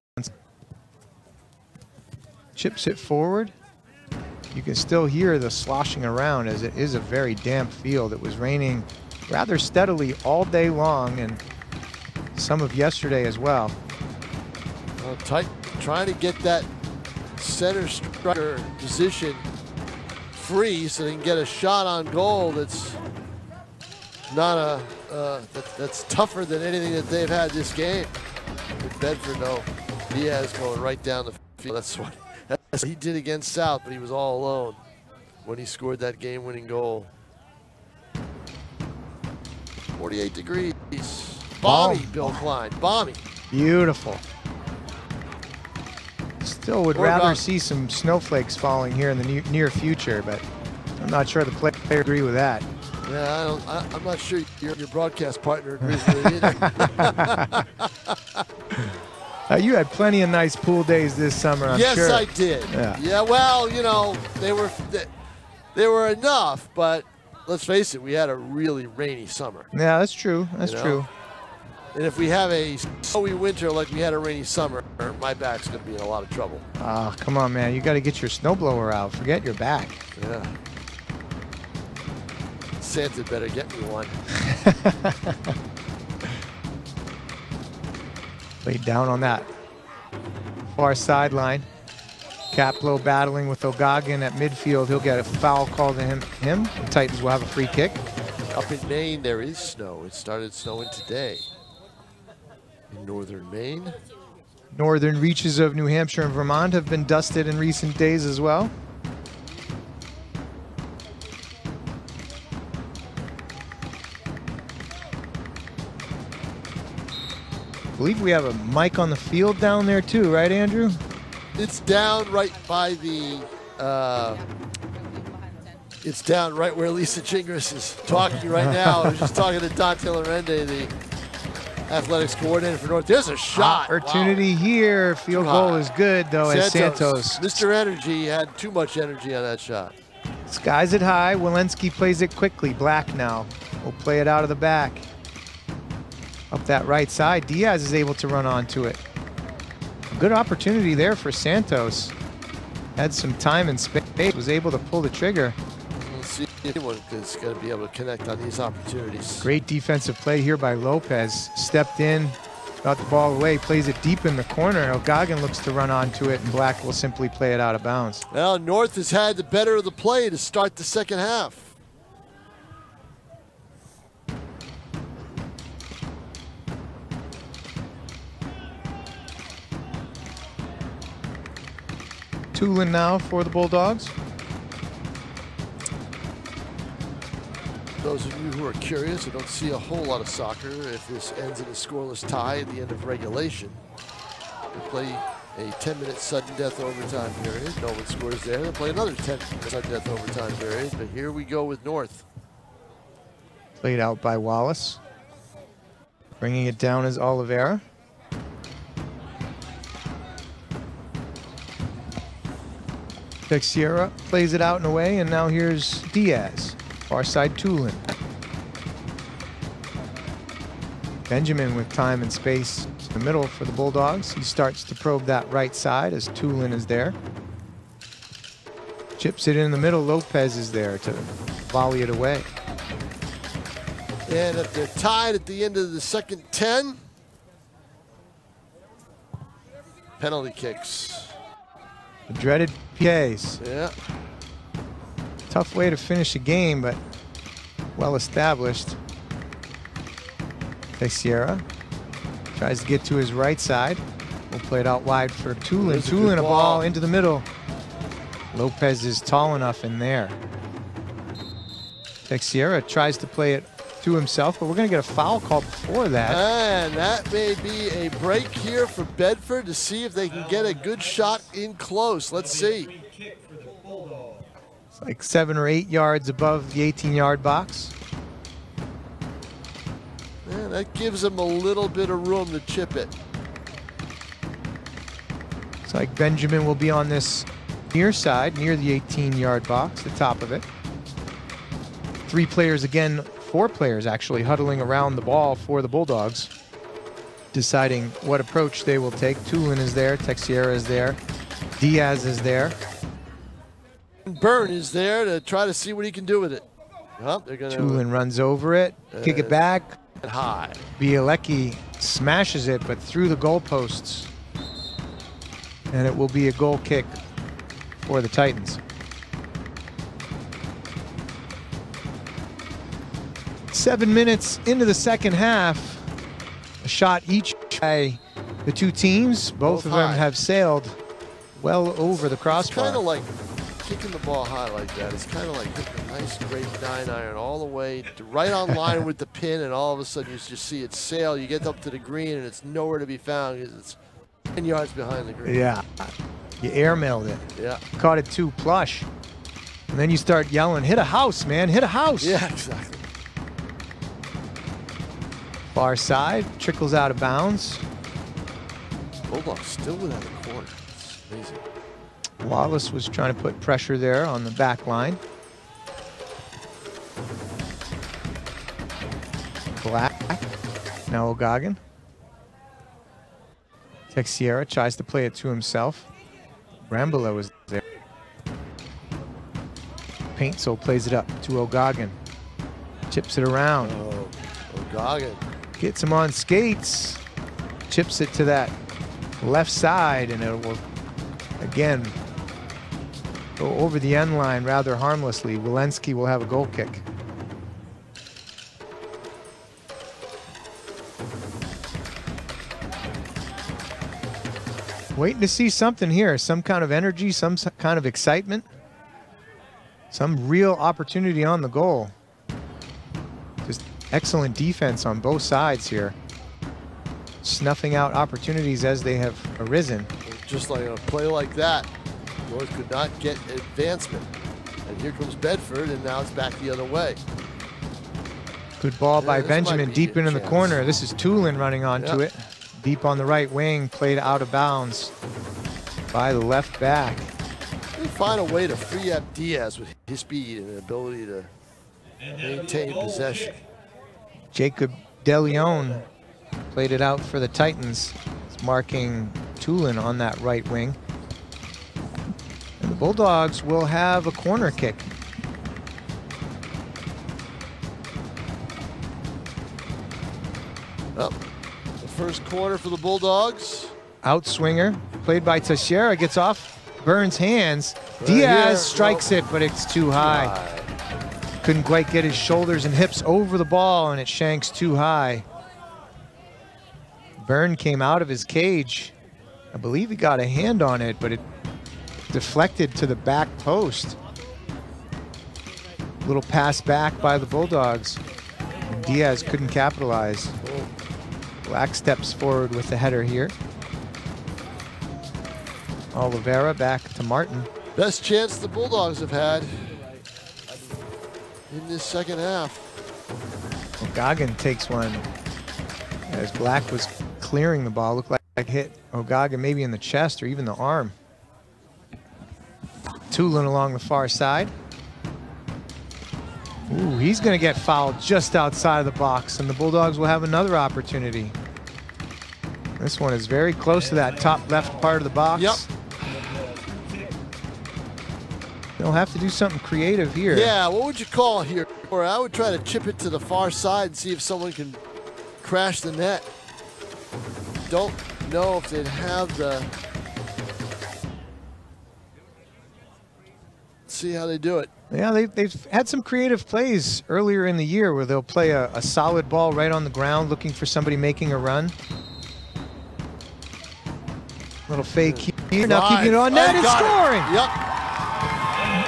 H: Chips it forward. You can still hear the sloshing around as it is a very damp field. It was raining rather steadily all day long and some of yesterday as well.
F: Tight, trying to get that center striker position free so they can get a shot on goal that's not that's tougher than anything that they've had this game. With Bedford, though, Diaz going right down the field. That's what he did against South, but he was all alone when he scored that game-winning goal. 48 degrees. Balmy, Bill Klein. Balmy.
H: Beautiful. Still would rather see some snowflakes falling here in the near future, but I'm not sure the player agree with that.
F: Yeah, I'm not sure your broadcast partner agrees with it either.
H: You had plenty of nice pool days this summer, I'm sure.
F: Yes, I did. Yeah, well, they were enough, but let's face it, we had a really rainy summer.
H: Yeah, that's true. That's true.
F: And if we have a snowy winter like we had a rainy summer, my back's going to be in a lot of trouble.
H: Oh, come on, man. You got to get your snowblower out. Forget your back.
F: Yeah. Santa better get me one.
H: Laid down on that far sideline. Caplow battling with O'Goggin at midfield. He'll get a foul called to him. The Titans will have a free kick.
F: Up in Maine, there is snow. It started snowing today. In northern Maine.
H: Northern reaches of New Hampshire and Vermont have been dusted in recent days as well. I believe we have a mic on the field down there too, right, Andrew?
F: It's down right by the, it's down right where Lisa Chingris is talking right now. I was just talking to Dante Lorende, the athletics coordinator for North. There's a shot.
H: Opportunity here. Field goal is good, though, as Santos.
F: Mr. Energy had too much energy on that shot.
H: Skies it high. Walensky plays it quickly. Black now will play it out of the back. Up that right side. Diaz is able to run onto it. Good opportunity there for Santos. Had some time and space. Was able to pull the trigger.
F: We'll see if anyone is going to be able to connect on these opportunities.
H: Great defensive play here by Lopez. Stepped in, got the ball away, plays it deep in the corner. O'Goggin looks to run onto it, and Black will simply play it out of bounds.
F: Well, North has had the better of the play to start the second half.
H: Tulin now for the Bulldogs.
F: Those of you who are curious who don't see a whole lot of soccer, if this ends in a scoreless tie at the end of regulation, we play a 10-minute sudden death overtime period. No one scores there. They'll play another 10-minute sudden death overtime period. But here we go with North.
H: Played out by Wallace. Bringing it down is Oliveira. Texiera plays it out and away, and now here's Diaz, far side Tulin. Benjamin with time and space in the middle for the Bulldogs. He starts to probe that right side as Tulin is there. Chips it in the middle. Lopez is there to volley it away.
F: And if they're tied at the end of the second 10, penalty kicks.
H: The dreaded PKs.
F: Yeah.
H: Tough way to finish a game, but well established. Texiera tries to get to his right side. We'll play it out wide for Tulin. Tulin a ball into the middle. Lopez is tall enough in there. Texiera tries to play it to himself, but we're going to get a foul call before that.
F: And that may be a break here for Bedford to see if they can get a good shot in close. Let's see.
H: It's like 7 or 8 yards above the 18-yard box.
F: And that gives them a little bit of room to chip it.
H: It's like Benjamin will be on this near side, near the 18-yard box, the top of it. 3 players again, 4 players actually huddling around the ball for the Bulldogs, deciding what approach they will take. Tulin is there, Texiera is there, Diaz is there.
F: Byrne is there to try to see what he can do with it. Well, they're gonna
H: Tulin runs over it, kick it back.
F: High.
H: Bielecki smashes it, but through the goalposts. And it will be a goal kick for the Titans. 7 minutes into the second half. A shot each by the 2 teams. Both of them have sailed well over the crossbar.
F: It's kind of like kicking the ball high like that. It's kind of like hitting a nice, great 9-iron all the way to right on line with the pin, and all of a sudden you just see it sail. You get up to the green, and it's nowhere to be found because it's 10 yards behind the green.
H: Yeah, you airmailed it.
F: Yeah.
H: Caught it too plush. And then you start yelling, hit a house, man, hit a house.
F: Yeah, exactly.
H: Far side, trickles out of bounds.
F: Bulldogs still without a corner. It's amazing.
H: Wallace was trying to put pressure there on the back line. Black, now O'Goggin. Texiera tries to play it to himself. Brambilla was there. Paintso plays it up to O'Goggin. Chips it around.
F: Oh, O'Goggin.
H: Gets him on skates. Chips it to that left side, and it will, again, go over the end line rather harmlessly. Walensky will have a goal kick. Waiting to see something here, some kind of energy, some kind of excitement, some real opportunity on the goal. Just excellent defense on both sides here, snuffing out opportunities as they have arisen.
F: Just like a play like that, North could not get advancement. And here comes Bedford, and now it's back the other way.
H: Good ball by Benjamin, deep into the
F: chance.
H: corner. This is Tulin running onto it. Deep on the right wing, played out of bounds by the left back.
F: They find a way to free up Diaz with his speed and ability to maintain possession.
H: Jacob DeLeon played it out for the Titans. It's marking Tulin on that right wing. And the Bulldogs will have a corner kick.
F: Well, the first corner for the Bulldogs.
H: Outswinger, played by Teixeira, gets off Burns' hands.
F: Right
H: Diaz
F: here.
H: strikes it, but it's too high. Couldn't quite get his shoulders and hips over the ball, and it shanks too high. Byrne came out of his cage. I believe he got a hand on it, but it deflected to the back post. Little pass back by the Bulldogs. And Diaz couldn't capitalize. Black steps forward with the header here. Oliveira back to Martin.
F: Best chance the Bulldogs have had in this second half.
H: O'Goggin takes one as Black was clearing the ball. Looked like it hit O'Goggin maybe in the chest or even the arm. Tulin along the far side. Ooh, he's going to get fouled just outside of the box, and the Bulldogs will have another opportunity. This one is very close to that top left part of the box.
F: Yep.
H: They'll have to do something creative here.
F: Yeah, what would you call here? Or I would try to chip it to the far side and see if someone can crash the net. Don't know if they'd have the... See how they do it.
H: Yeah, they've had some creative plays earlier in the year where they'll play a solid ball right on the ground looking for somebody making a run. Little fake here, now keeping it on net and scoring.
F: Yep.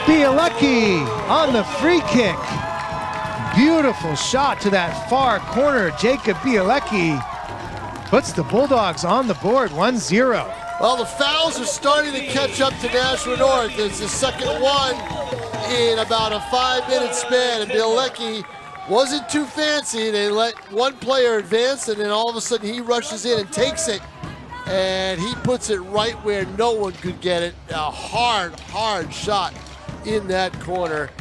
H: Bielecki on the free kick. Beautiful shot to that far corner. Jacob Bielecki puts the Bulldogs on the board, 1-0.
F: Well, the fouls are starting to catch up to Nashua North. It's the second one in about a 5-minute span, and Bielecki wasn't too fancy. They let one player advance, and then all of a sudden he rushes in and takes it, and he puts it right where no one could get it. A hard, hard shot in that corner.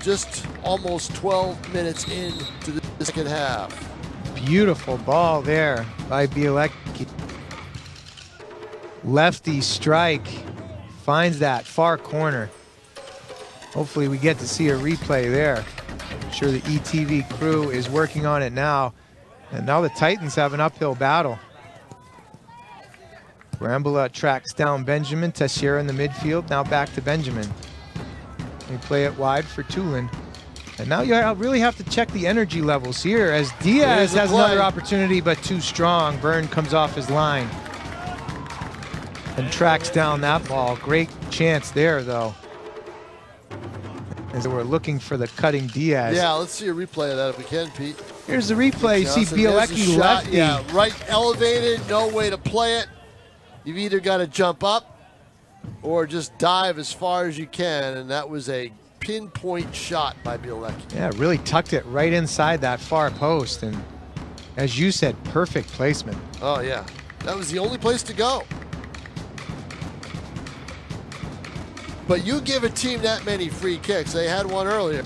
F: Just almost 12 minutes into the second half. Beautiful ball there by Bielecki. Lefty strike, finds that far corner. Hopefully we get to see a replay there. I'm sure the ETV crew is working on it now. And now the Titans have an uphill battle. Brambola tracks down Benjamin. Teixeira in the midfield, now back to Benjamin. We play it wide for Tulin. And now you really have to check the energy levels here as Diaz has another opportunity, but too strong. Byrne comes off his line and tracks down that ball. Great chance there, though, as we're looking for the cutting Diaz. Yeah, let's see a replay of that if we can, Pete. Here's the replay. You see Bielecki lefty. Yeah, right elevated, no way to play it. You've either got to jump up or just dive as far as you can, and that was a pinpoint shot by Bielecki. Yeah, really tucked it right inside that far post, and as you said, perfect placement. Oh, yeah. That was the only place to go. But you give a team that many free kicks, they had one earlier,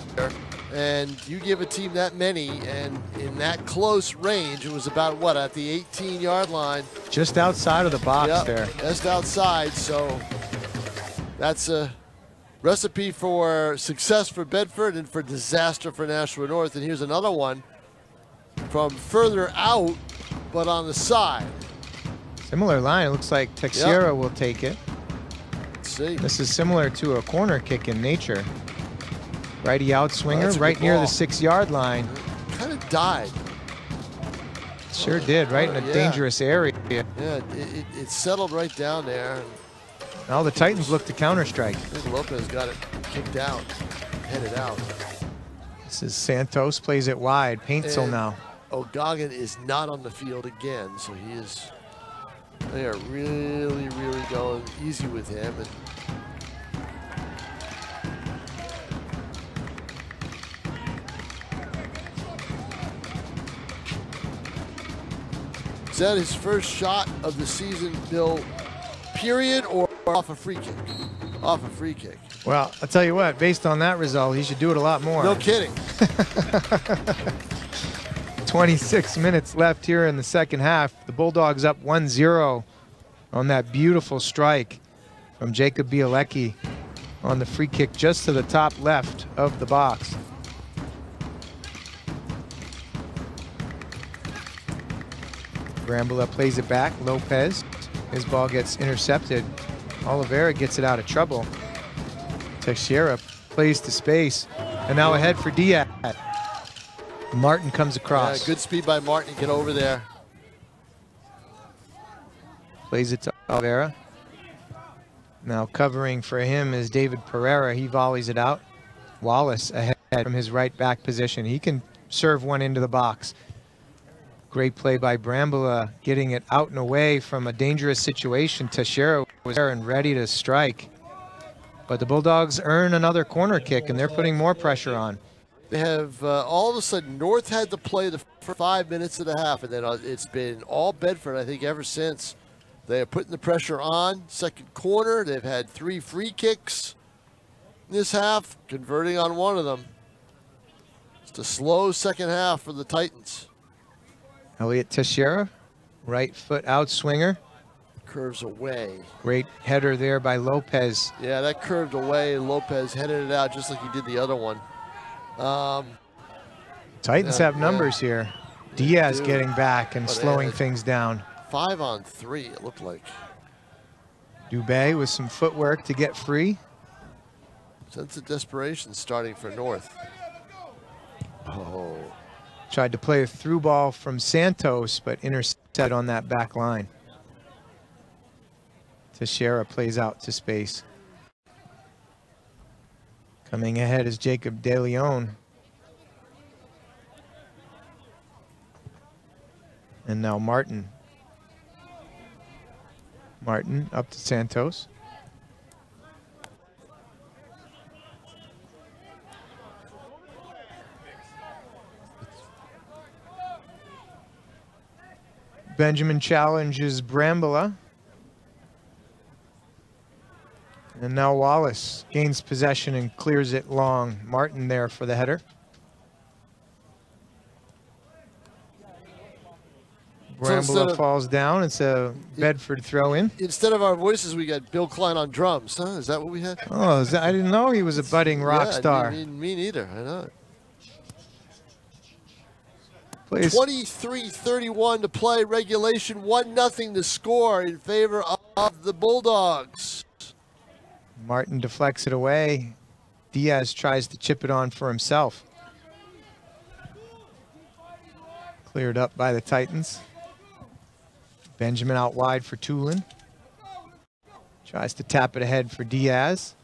F: and you give a team that many, and in that close range, it was about, what, at the 18-yard line? Just outside of the box there. Just outside, so that's a recipe for success for Bedford and for disaster for Nashua North. And here's another one from further out, but on the side. Similar line, it looks like Teixeira will take it. See. This is similar to a corner kick in nature. Righty outswinger, right near the 6-yard line. Kind of died. Sure did, right in a dangerous area. Yeah, it settled right down there. Now the Titans look to counter-strike. I think Lopez got it kicked out, headed out. This is Santos, plays it wide. Paintsel now. O'Goggin is not on the field again, so he is... They are really, really going easy with him. And is that his first shot of the season, Bill, period, or off a free kick? Off a free kick. Well, I'll tell you what, based on that result, he should do it a lot more. No kidding. 26 minutes left here in the second half. The Bulldogs up 1-0 on that beautiful strike from Jacob Bielecki on the free kick just to the top left of the box. Brambola plays it back. Lopez, his ball gets intercepted. Oliveira gets it out of trouble. Teixeira plays to space, and now ahead for Diaz. Martin comes across. Yeah, good speed by Martin to get over there. Plays it to Oliveira. Now covering for him is David Pereira. He volleys it out. Wallace ahead from his right back position. He can serve one into the box. Great play by Brambola, getting it out and away from a dangerous situation. Teixeira
H: was there and ready to strike. But the Bulldogs earn another corner kick, and they're putting more pressure on.
F: They have, all of a sudden, North had to play the first 5 minutes of the half, and then it's been all Bedford, I think, ever since. They are putting the pressure on. Second corner, they've had 3 free kicks this half, converting on one of them. It's a slow second half for the Titans.
H: Elliot Teixeira, right foot out swinger.
F: Curves away.
H: Great header there by Lopez.
F: Yeah, that curved away. Lopez headed it out just like he did the other one.
H: Titans have numbers here. Diaz getting back and slowing things down.
F: 5 on 3, it looked like.
H: Dubé with some footwork to get free.
F: Sense of desperation starting for North. Oh.
H: Tried to play a through ball from Santos, but intercepted on that back line. Teixeira plays out to space. Coming ahead is Jacob De Leon. And now Martin. Martin up to Santos. Benjamin challenges Brambola. And now Wallace gains possession and clears it long. Martin there for the header. Brambola falls down. It's a Bedford throw in.
F: Instead of our voices, we got Bill Klein on drums, huh? Is that what we had?
H: Oh, I didn't know he was a budding rock star.
F: Me neither. I know.
H: Please.
F: 23-31 to play. Regulation 1-0 to score in favor of the Bulldogs.
H: Martin deflects it away. Diaz tries to chip it on for himself. Cleared up by the Titans. Benjamin out wide for Tulin. Tries to tap it ahead for Diaz.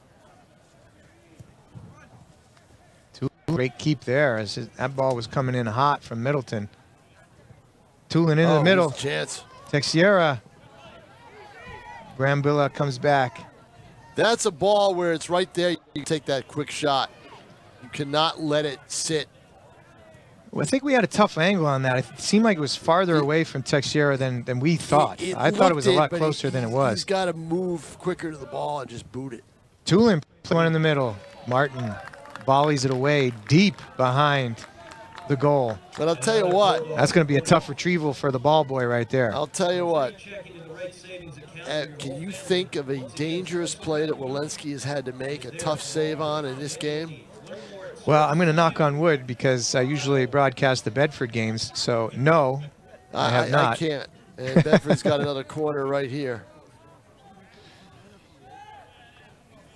H: Great keep there as that ball was coming in hot from Middleton. Tulin in the middle.
F: Chance.
H: Teixeira. Brambola comes back.
F: That's a ball where it's right there. You take that quick shot. You cannot let it sit.
H: Well, I think we had a tough angle on that. It seemed like it was farther away from Teixeira than we thought. I thought it was a lot closer than it was.
F: He's got to move quicker to the ball and just boot it.
H: Tulin one in the middle. Martin volleys it away deep behind the goal.
F: But I'll tell you what.
H: That's going to be a tough retrieval for the ball boy right there.
F: I'll tell you what. Can you think of a dangerous play that Walensky has had to make a tough save on in this game?
H: Well, I'm going to knock on wood because I usually broadcast the Bedford games. So, no, I have not.
F: I can't. And Bedford's got another corner right here.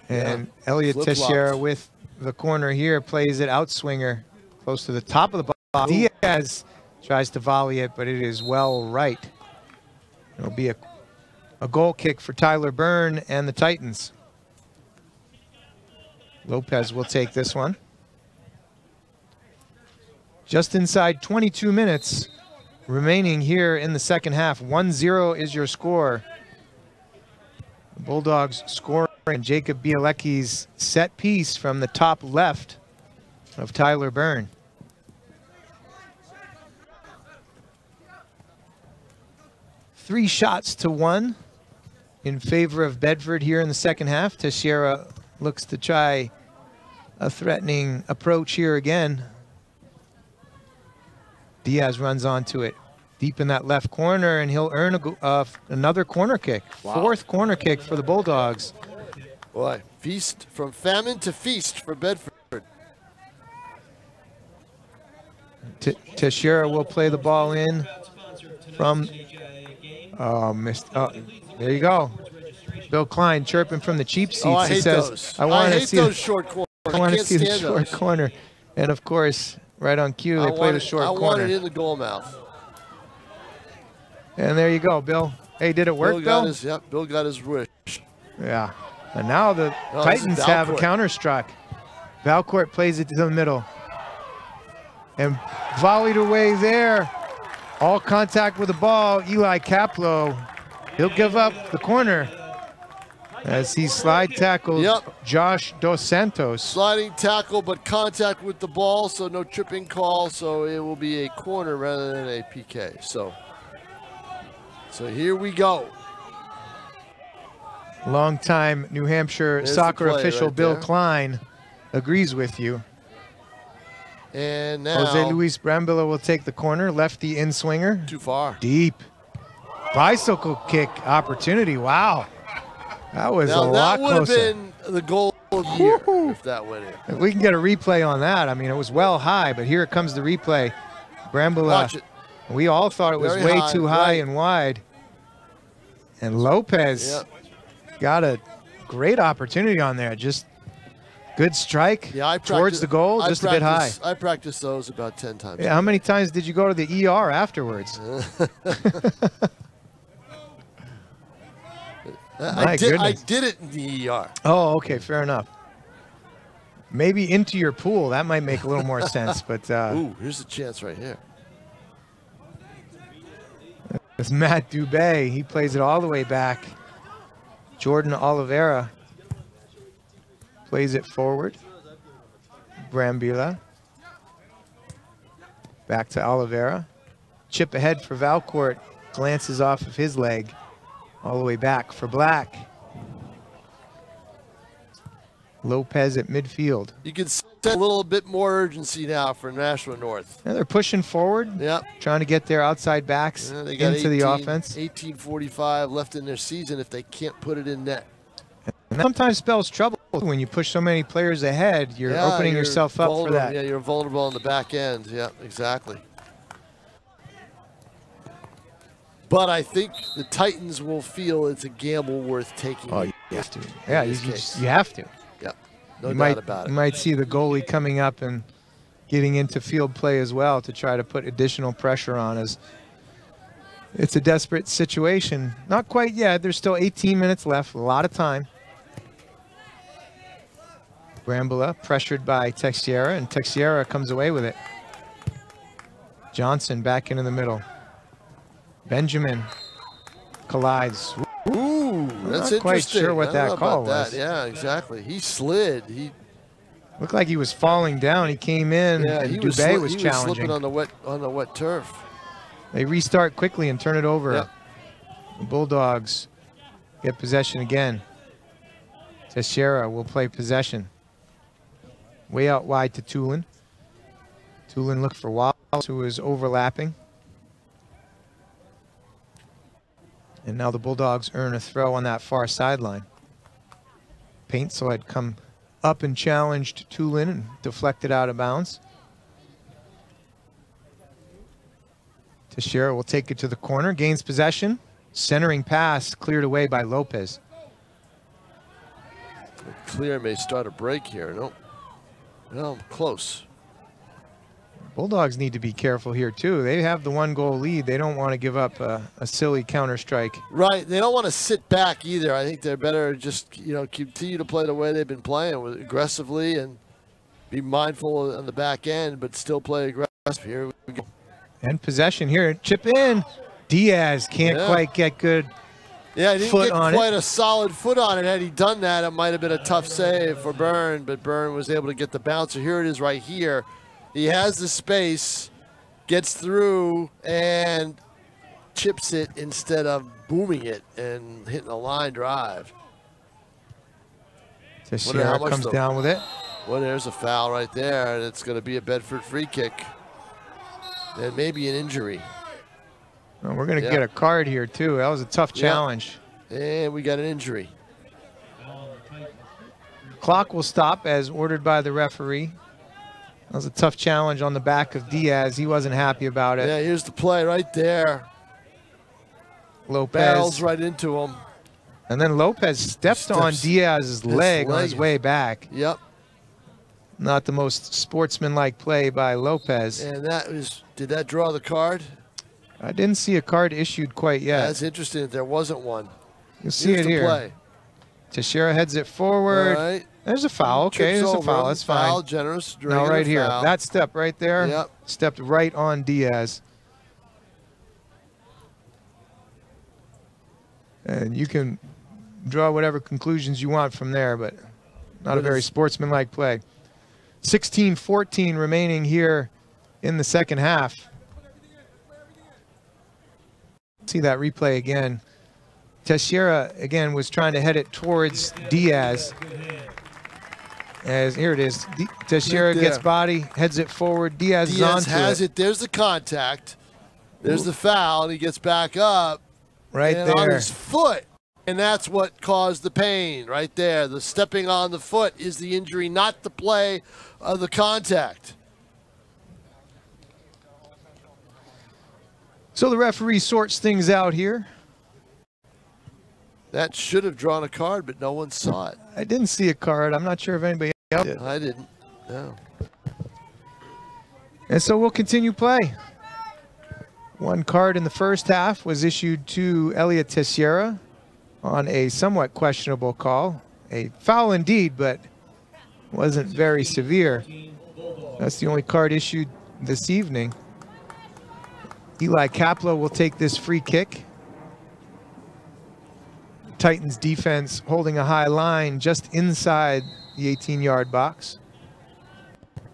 H: And Elliot Teixeira with the corner here plays it outswinger close to the top of the ball. Diaz tries to volley it, but it is well right. It'll be a goal kick for Tyler Byrne and the Titans. Lopez will take this one. Just inside 22 minutes remaining here in the second half. 1-0 is your score. The Bulldogs scoring Jacob Bielecki's set piece from the top left of Tyler Byrne. Three shots to one in favor of Bedford here in the second half. Teixeira looks to try a threatening approach here again. Diaz runs onto it deep in that left corner, and he'll earn another corner kick. Wow. Fourth corner kick for the Bulldogs.
F: Boy, feast from famine to feast for Bedford.
H: Teixeira will play the ball in from. There you go. Bill Klein chirping from the cheap seats.
F: I hate
H: he says,
F: those.
H: I
F: hate those short corners.
H: I want to see the short corner. And of course, right on cue, they play the short corner.
F: I want it in the goal mouth.
H: And there you go, Bill. Hey, did it work, Bill?
F: Bill got his wish.
H: Yeah. And now the Titans have a counter-strike. Valcourt plays it to the middle. And volleyed away there. All contact with the ball. Eli Kaplow, he'll give up the corner. As he slide tackled Josh Dos Santos.
F: Sliding tackle, but contact with the ball, so no tripping call, so it will be a corner rather than a PK. So here we go.
H: Longtime New Hampshire
F: There's
H: soccer
F: the play
H: official
F: right
H: Bill
F: there.
H: Klein agrees with you.
F: And now
H: Jose Luis Brambilla will take the corner. Lefty in swinger.
F: Too far.
H: Deep. Bicycle kick opportunity. Wow. That was a lot closer.
F: That would have been the goal of the year if that went in.
H: If we can get a replay on that. I mean, it was well high, but here comes the replay. Brambilla.
F: Watch it.
H: We all thought it was
F: Very
H: way
F: high,
H: too high
F: right.
H: and wide. And Lopez got a great opportunity on there. Just good strike towards the goal, just a bit high.
F: I practiced those about 10 times.
H: Yeah, how many times did you go to the ER afterwards?
F: I did it in the ER.
H: Oh, okay, fair enough. Maybe into your pool. That might make a little more sense. But
F: ooh, here's a chance right here.
H: It's Matt Dubé. He plays it all the way back. Jordan Oliveira plays it forward. Brambilla. Back to Oliveira. Chip ahead for Valcourt. Glances off of his leg. All the way back for Black. Lopez at midfield.
F: You can set a little bit more urgency now for Nashua North.
H: And they're pushing forward.
F: Yep.
H: Trying to get their outside backs
F: They got
H: into the offense.
F: 18:45 left in their season if they can't put it in net.
H: And that sometimes spells trouble when you push so many players ahead. You're opening yourself up for that.
F: Yeah, you're vulnerable on the back end. Yeah, exactly. But I think the Titans will feel it's a gamble worth taking.
H: Oh, you have to. Yeah, you have to.
F: Yep, no doubt about it.
H: You might see the goalie coming up and getting into field play as well to try to put additional pressure on us. It's a desperate situation. Not quite yet. There's still 18 minutes left. A lot of time. Brambilla pressured by Teixeira, and Teixeira comes away with it. Johnson back into the middle. Benjamin collides.
F: Ooh, that's
H: not quite
F: interesting.
H: sure what that call was.
F: Yeah, exactly. He slid. He
H: looked like he was falling down. He came in.
F: Yeah,
H: and
F: he
H: was
F: challenging.
H: challenging.
F: Was slipping on the wet turf.
H: They restart quickly and turn it over.
F: Yep.
H: The Bulldogs get possession again. Teixeira will play possession. Way out wide to Tulin. Tulin looked for Wallace, who was overlapping. And now the Bulldogs earn a throw on that far sideline. Paintsel had come up and challenged Tulin and deflected out of bounds. Teixeira will take it to the corner, gains possession. Centering pass cleared away by Lopez.
F: Clear may start a break here. Nope. Well, close.
H: Bulldogs need to be careful here too. They have the 1-goal lead. They don't want to give up a silly counter strike.
F: Right. They don't want to sit back either. I think they're better just, continue to play the way they've been playing, aggressively, and be mindful on the back end, but still play aggressive. Here we go.
H: And possession here. Chip in. Diaz can't quite get good
F: Yeah, he didn't
H: foot
F: get
H: on
F: quite
H: it.
F: a solid foot on it. Had he done that, it might have been a tough save for Byrne, but Byrne was able to get the bouncer. Here it is right here. He has the space, gets through, and chips it instead of booming it and hitting a line drive.
H: Teixeira comes down with it.
F: Well, there's a foul right there, and it's going to be a Bedford free kick. And maybe an injury.
H: Well, we're going to get a card here, too. That was a tough challenge.
F: And we got an injury.
H: Clock will stop as ordered by the referee. That was a tough challenge on the back of Diaz. He wasn't happy about it.
F: Yeah, here's the play right there.
H: Lopez.
F: Barrels right into him.
H: And then Lopez stepped on Diaz's leg on his way back.
F: Yep.
H: Not the most sportsmanlike play by Lopez.
F: And that was, did that draw the card?
H: I didn't see a card issued quite yet.
F: That's interesting that there wasn't one.
H: You'll see it here.
F: Play.
H: Teixeira heads it forward.
F: All right.
H: There's a foul. Okay, there's a foul. That's fine.
F: Foul, generous.
H: No, right here. That step right there.
F: Yep.
H: Stepped right on Diaz. And you can draw whatever conclusions you want from there, but not a very sportsmanlike play. 16-14 remaining here in the second half. See that replay again. Teixeira, again, was trying to head it towards Diaz. As here it is. Teixeira gets body, heads it forward. Diaz is onto
F: has it. There's the contact. There's the foul, and he gets back up.
H: Right
F: and
H: there.
F: On his foot. And that's what caused the pain right there. The stepping on the foot is the injury, not the play of the contact.
H: So the referee sorts things out here.
F: That should have drawn a card, but no one saw it.
H: I didn't see a card. I'm not sure if anybody else did.
F: I didn't. No.
H: And so we'll continue play. One card in the first half was issued to Elliot Teixeira on a somewhat questionable call. A foul indeed, but wasn't very severe. That's the only card issued this evening. Eli Kapla will take this free kick. Titans defense holding a high line just inside the 18-yard box.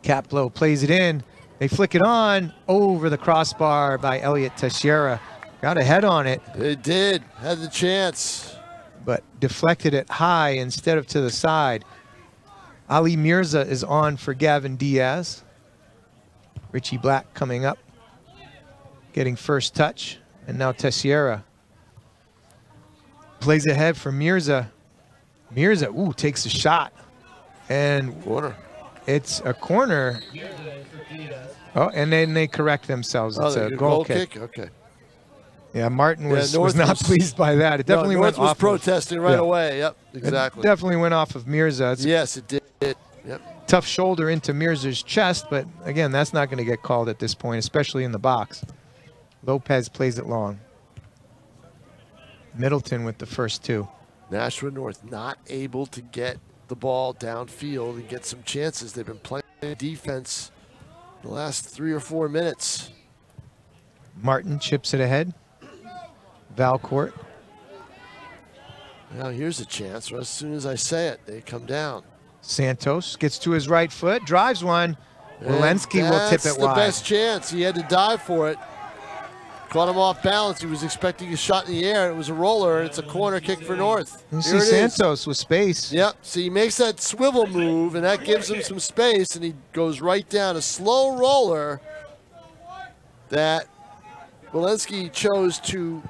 H: Kapla plays it in. They flick it on over the crossbar by Elliot Teixeira. Got a head on it.
F: They did. Had the chance.
H: But deflected it high instead of to the side. Ali Mirza is on for Gavin Diaz. Richie Black coming up, getting first touch. And now Teixeira plays ahead for Mirza. Mirza, ooh, takes a shot. And
F: corner.
H: It's a corner. Oh, and then they correct themselves. It's a goal kick.
F: Okay.
H: Yeah, Martin was not pleased by that. It definitely went
F: was
H: off.
F: Protesting right away. Yep, exactly.
H: It definitely went off of Mirza.
F: Yes, it did. Yep.
H: Tough shoulder into Mirza's chest, but again, that's not going to get called at this point, especially in the box. Lopez plays it long. Middleton with the first two.
F: Nashua North not able to get the ball downfield and get some chances. They've been playing defense the last 3 or 4 minutes.
H: Martin chips it ahead. Valcourt.
F: Now here's a chance. As soon as I say it, they come down.
H: Santos gets to his right foot, drives one. Walensky will tip it
F: wide. That's the best chance. He had to dive for it. Caught him off balance. He was expecting a shot in the air. It was a roller, and it's a corner kick for North.
H: You see Santos with space.
F: Yep. So he makes that swivel move, and that gives him some space, and he goes right down. A slow roller that Walensky chose to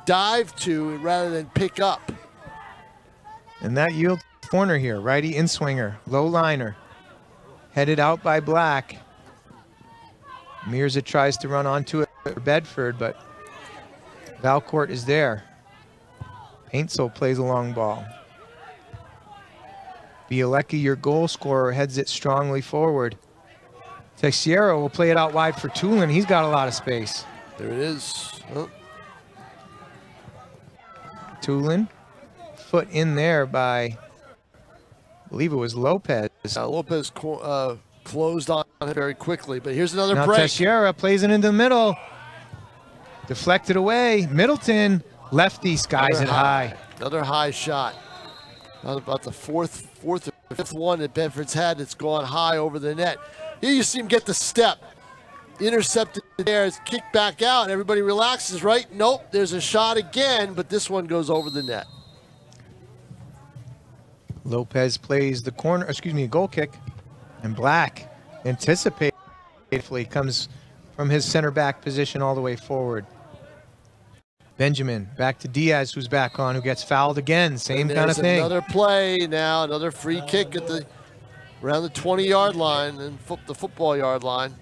F: dive to rather than pick up.
H: And that yields corner here. Righty in-swinger, low liner. Headed out by Black. Mirza tries to run onto it for Bedford, but Valcourt is there. Paintsel plays a long ball. Bielecki, your goal scorer, heads it strongly forward. Teixeira will play it out wide for Tulin. He's got a lot of space.
F: There it is. Oh.
H: Tulin, foot in there by, I believe it was Lopez.
F: Lopez closed on it very quickly, but here's another
H: now
F: break.
H: Teixeira plays it into the middle. Deflected away. Middleton, lefty, skies it high.
F: Another high shot. About the fourth or fifth one that Bedford's had that's gone high over the net. Here you see him get the step. Intercepted there, it's kicked back out, and everybody relaxes, right? Nope, there's a shot again, but this one goes over the net.
H: Lopez plays the corner, goal kick. And Black anticipatively comes from his center back position all the way forward. Benjamin back to Diaz, who's back on, who gets fouled again. Same kind of thing.
F: Another play now, another free kick at around the 20-yard line and the football yard line.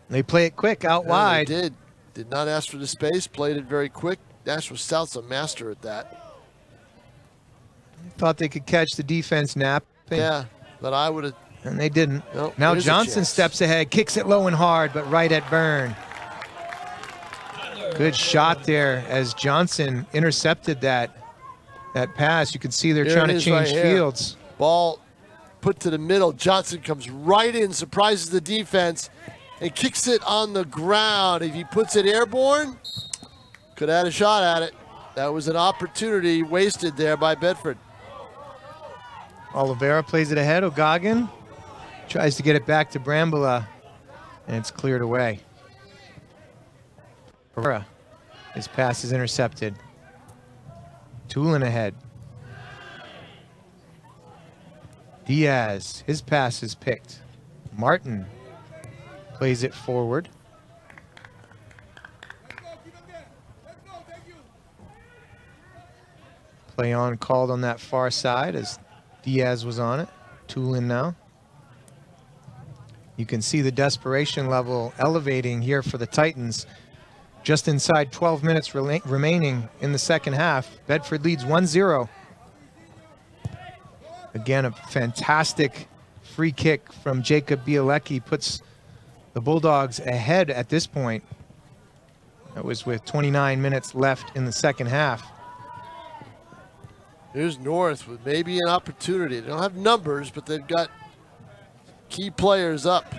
H: They play it quick out wide.
F: They did not ask for the space, played it very quick. Nashua South's a master at that.
H: Thought they could catch the defense napping.
F: Yeah, but I would have.
H: And they didn't.
F: Nope,
H: now Johnson steps ahead, kicks it low and hard, but right at Byrne. Good shot there as Johnson intercepted that pass. You can see they're trying to change fields.
F: Ball put to the middle. Johnson comes right in, surprises the defense, and kicks it on the ground. If he puts it airborne, could have had a shot at it. That was an opportunity wasted there by Bedford.
H: Oliveira plays it ahead. O'Goggin tries to get it back to Brambola, and it's cleared away. Pereira, his pass is intercepted. Tulin ahead. Diaz, his pass is picked. Martin plays it forward. Play on called on that far side as Diaz was on it. Tulin now. You can see the desperation level elevating here for the Titans. Just inside 12 minutes remaining in the second half. Bedford leads 1-0. Again, a fantastic free kick from Jacob Bielecki puts the Bulldogs ahead at this point. That was with 29 minutes left in the second half.
F: Here's North with maybe an opportunity. They don't have numbers, but they've got key players up.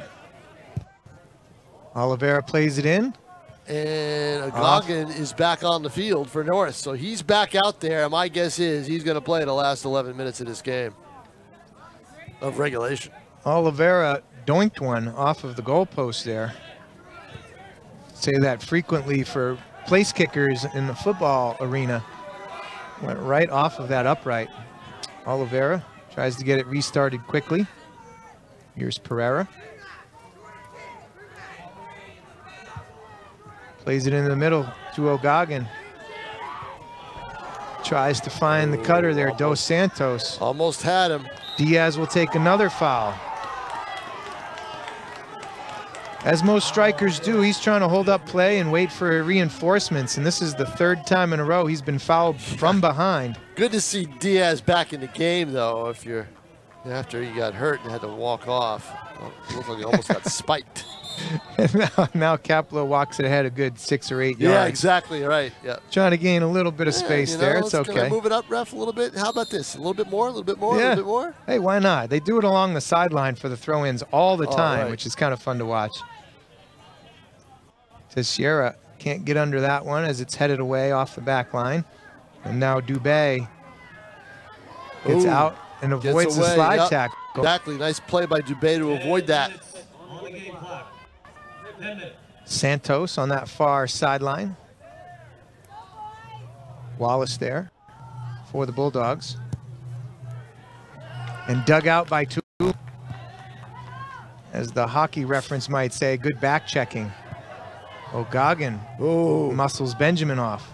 H: Oliveira plays it in.
F: And O'Goggin is back on the field for North. So he's back out there. My guess is he's going to play the last 11 minutes of this game of regulation.
H: Oliveira doinked one off of the goalpost there. Say that frequently for place kickers in the football arena. Went right off of that upright. Oliveira tries to get it restarted quickly. Here's Pereira. Plays it in the middle to O'Goggin. Tries to find the cutter there, Dos Santos.
F: Almost had him.
H: Diaz will take another foul. As most strikers do, he's trying to hold up play and wait for reinforcements, and this is the third time in a row he's been fouled from behind.
F: Good to see Diaz back in the game, though, if you're after he got hurt and had to walk off. Well, it looked like he almost got spiked.
H: And now Capello walks it ahead a good 6 or 8 yards.
F: Yeah, exactly, right. Yeah.
H: Trying to gain a little bit of space there. It's okay.
F: Can I move it up, ref, a little bit? How about this? A little bit more, a little bit more, a little bit more?
H: Hey, why not? They do it along the sideline for the throw-ins all the time, which is kind of fun to watch. Teixeira can't get under that one as it's headed away off the back line. And now Dubé gets out and avoids the slide tackle.
F: Exactly. Nice play by Dubé to avoid that.
H: Santos on that far sideline. Wallace there for the Bulldogs. And dug out by two. As the hockey reference might say, good back checking. O'Goggin muscles Benjamin off.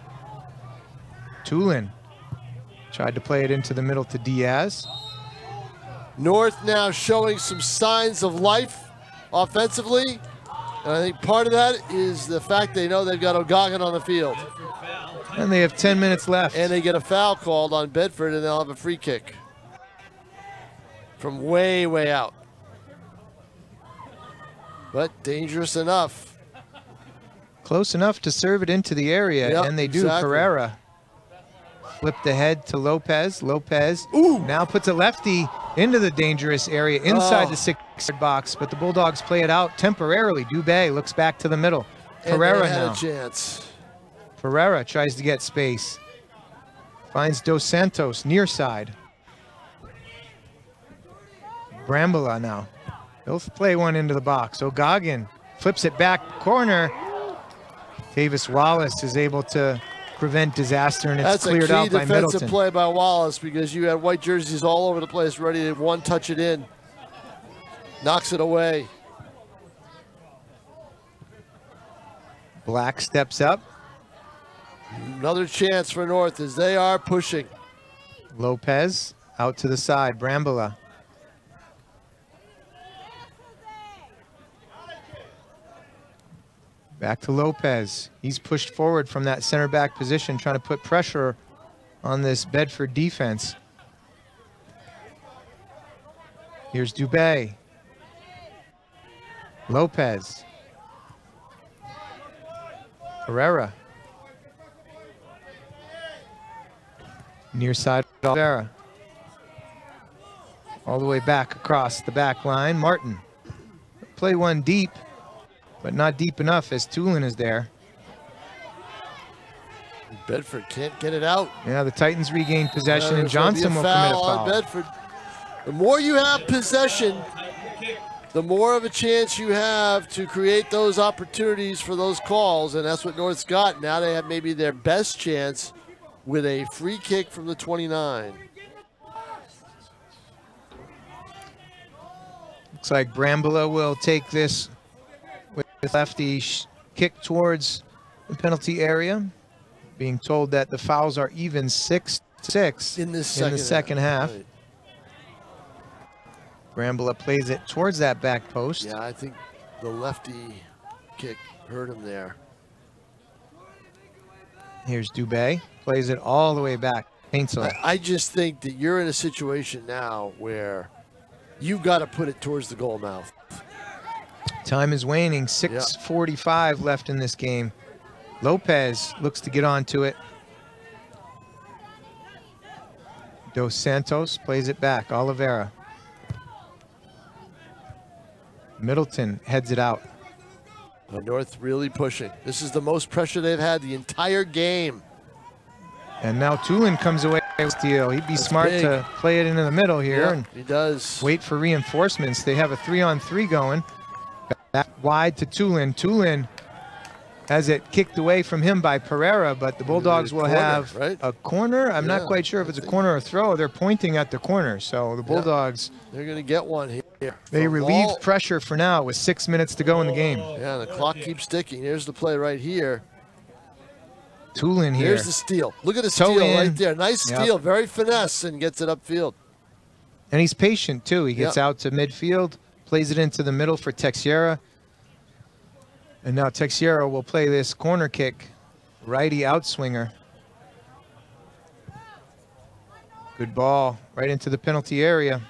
H: Tulin tried to play it into the middle to Diaz.
F: North now showing some signs of life offensively. And I think part of that is the fact they know they've got O'Goggin on the field.
H: And they have 10 minutes left.
F: And they get a foul called on Bedford, and they'll have a free kick from way, way out. But dangerous enough.
H: Close enough to serve it into the area, and they do. Exactly. Pereira flipped ahead to Lopez. Lopez now puts a lefty into the dangerous area inside the 6-yard box, but the Bulldogs play it out temporarily. Dubé looks back to the middle. Pereira now.
F: A chance.
H: Pereira tries to get space. Finds Dos Santos near side. Brambola now. He'll play one into the box. O'Goggin flips it back corner. Davis Wallace is able to prevent disaster, and it's cleared out by Middleton.
F: That's a key defensive play by Wallace because you had white jerseys all over the place ready to one-touch it in. Knocks it away.
H: Black steps up.
F: Another chance for North as they are pushing.
H: Lopez out to the side. Brambola. Back to Lopez. He's pushed forward from that center back position, trying to put pressure on this Bedford defense. Here's Dubé. Lopez. Pereira. Near side Oliveira. All the way back across the back line. Martin. Play one deep, but not deep enough as Tulin is there.
F: Bedford can't get it out.
H: Yeah, the Titans regain possession, and
F: There's gonna be a
H: Johnson will commit a
F: foul
H: foul.
F: on Bedford. The more you have possession, the more of a chance you have to create those opportunities for those calls, and that's what North's got. Now they have maybe their best chance with a free kick from the 29.
H: Looks like Brambola will take this with lefty kick towards the penalty area. Being told that the fouls are even 6-6
F: in the
H: second half.
F: Right.
H: Brambola plays it towards that back post.
F: Yeah, I think the lefty kick hurt him there.
H: Here's Dubé, plays it all the way back. Paintsel.
F: I just think that you're in a situation now where you've got to put it towards the goal mouth.
H: Time is waning, 6:45 left in this game. Lopez looks to get onto it. Dos Santos plays it back, Oliveira. Middleton heads it out.
F: North really pushing. This is the most pressure they've had the entire game.
H: And now Tulin comes away with steal. He'd be smart to play it into the middle here and
F: he does.
H: Wait for reinforcements. They have a 3-on-3 going. Back wide to Tulin. Tulin has it kicked away from him by Pereira, but the Bulldogs will have a corner. I'm not quite sure if it's a corner or throw. They're pointing at the corner, so the Bulldogs,
F: they're going to get one here.
H: They relieved pressure for now with 6 minutes to go in the game.
F: Yeah, the clock keeps ticking. Here's the play right here.
H: Tulin here.
F: Here's the steal. Look at the steal right there. Nice steal, very finesse, and gets it upfield.
H: And he's patient too. He gets out to midfield, plays it into the middle for Texiera. And now Texiera will play this corner kick, righty outswinger. Good ball right into the penalty area.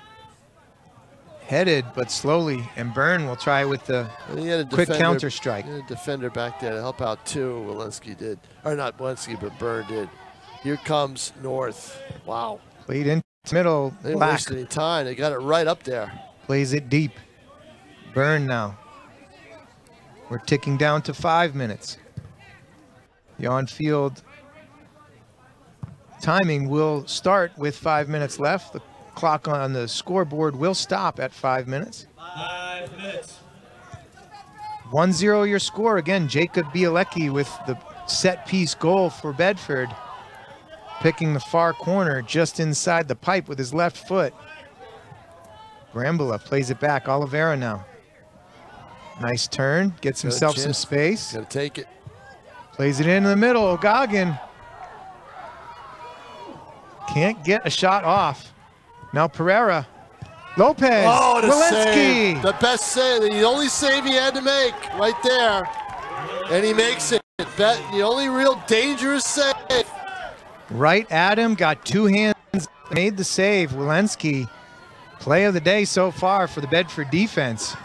H: Headed, but slowly, and Byrne will try with the quick counter strike.
F: He had a defender back there to help out too, Walensky did. Or not Walensky, but Byrne did. Here comes North. Wow.
H: Played into the middle.
F: They didn't waste any time. They got it right up there.
H: Plays it deep. Byrne now. We're ticking down to 5 minutes. The on-field timing will start with 5 minutes left. The clock on the scoreboard will stop at 5 minutes.
G: 5 minutes.
H: 1-0 your score. Again, Jacob Bielecki with the set-piece goal for Bedford. Picking the far corner just inside the pipe with his left foot. Brambola plays it back. Oliveira now. Nice turn, gets himself some space.
F: Gotta take it.
H: Plays it in the middle, O'Goggin. Can't get a shot off. Now Pereira. Lopez,
F: oh, the
H: Walensky.
F: Save. The best save, the only save he had to make right there. And he makes it. The only real dangerous save.
H: Right at him, got two hands, made the save. Walensky, play of the day so far for the Bedford defense.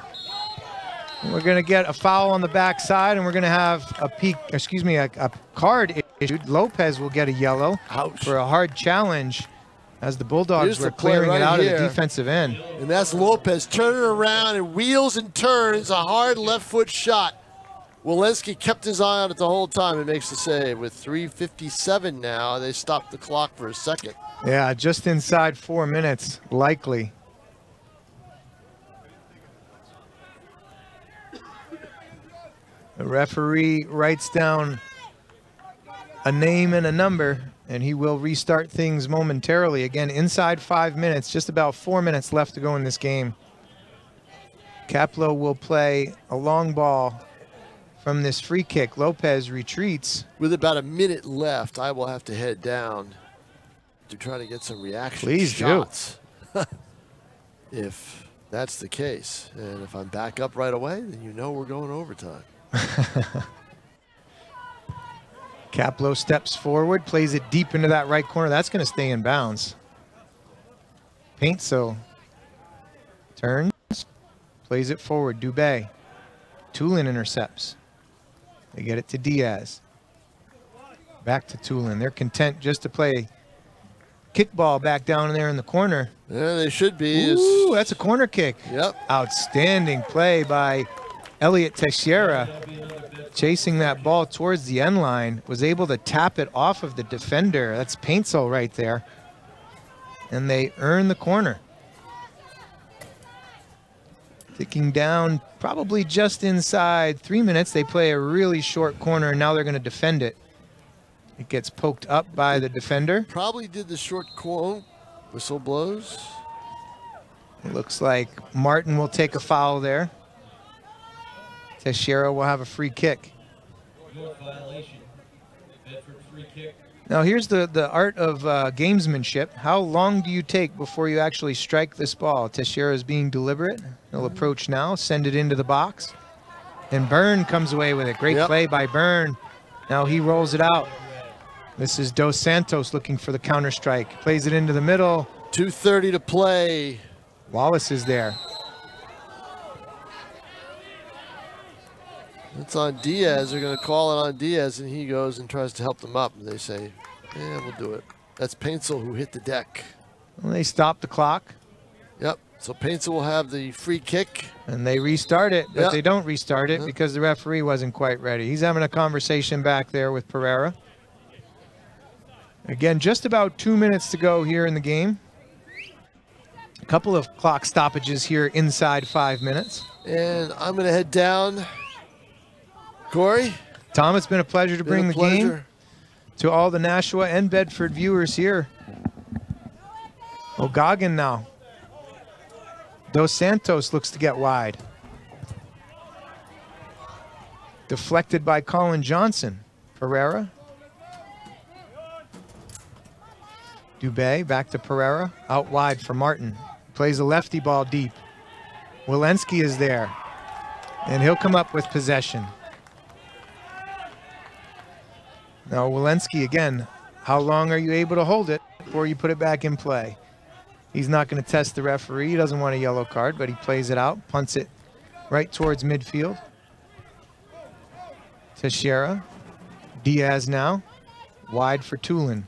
H: We're going to get a foul on the backside, and we're going to have a card issued. Lopez will get a yellow for a hard challenge as the Bulldogs were clearing it out of the defensive end.
F: And that's Lopez turning around and wheels and turns, a hard left foot shot. Walensky kept his eye on it the whole time and makes the save. With 3:57 now, they stopped the clock for a second.
H: Yeah, just inside 4 minutes, likely. The referee writes down a name and a number, and he will restart things momentarily. Again, inside 5 minutes, just about 4 minutes left to go in this game. Caplow will play a long ball from this free kick. Lopez retreats.
F: With about a minute left, I will have to head down to try to get some reaction shots. If that's the case. And if I'm back up right away, then you know we're going overtime.
H: Caplow steps forward, plays it deep into that right corner. That's going to stay in bounds. Paintso turns, plays it forward. Dubé. Tulin intercepts. They get it to Diaz. Back to Tulin. They're content just to play kickball back down there in the corner.
F: Yeah, they should be.
H: Ooh, that's a corner kick.
F: Yep.
H: Outstanding play by Elliot Teixeira. chasing that ball towards the end line, was able to tap it off of the defender. That's Paintsel right there. And they earn the corner. Ticking down probably just inside 3 minutes. They play a really short corner, and now they're going to defend it. It gets poked up by the defender.
F: Probably did the short corner. Whistle blows.
H: It looks like Martin will take a foul there. Teixeira will have a free kick.
G: Violation. Bedford free kick.
H: Now here's the art of gamesmanship. How long do you take before you actually strike this ball? Teixeira is being deliberate. He'll approach now, send it into the box. And Byrne comes away with it. Great play by Byrne. Now he rolls it out. This is Dos Santos looking for the counter strike. Plays it into the middle.
F: 2:30 to play.
H: Wallace is there.
F: It's on Diaz. They're going to call it on Diaz, and he goes and tries to help them up. And they say, yeah, we'll do it. That's Paintsel who hit the deck.
H: Well, they stop the clock.
F: Yep. So Paintsel will have the free kick.
H: And they restart it, but they don't restart it because the referee wasn't quite ready. He's having a conversation back there with Pereira. Again, just about 2 minutes to go here in the game. A couple of clock stoppages here inside 5 minutes.
F: And I'm going to head down. Corey?
H: Tom, it's been a pleasure to bring the game to all the Nashua and Bedford viewers here. O'Goggin now. Dos Santos looks to get wide. Deflected by Colin Johnson. Pereira. Dubé back to Pereira. Out wide for Martin. Plays a lefty ball deep. Walensky is there. And he'll come up with possession. Now Walensky again. How long are you able to hold it before you put it back in play? He's not going to test the referee. He doesn't want a yellow card, but he plays it out, punts it right towards midfield. Teixeira. Diaz now. Wide for Tulin.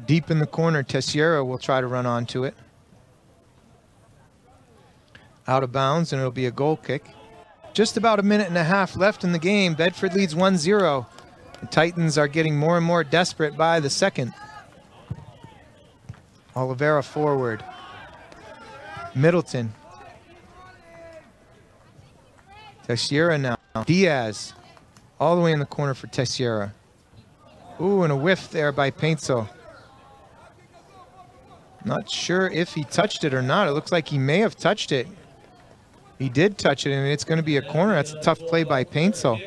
H: Deep in the corner, Teixeira will try to run onto it. Out of bounds, and it'll be a goal kick. Just about a minute and a half left in the game. Bedford leads 1-0. The Titans are getting more and more desperate by the second. Oliveira forward. Middleton. Teixeira now. Diaz. All the way in the corner for Teixeira. Ooh, and a whiff there by Paintsel. Not sure if he touched it or not. It looks like he may have touched it. He did touch it, and it's going to be a corner. That's a tough play by Paintsel.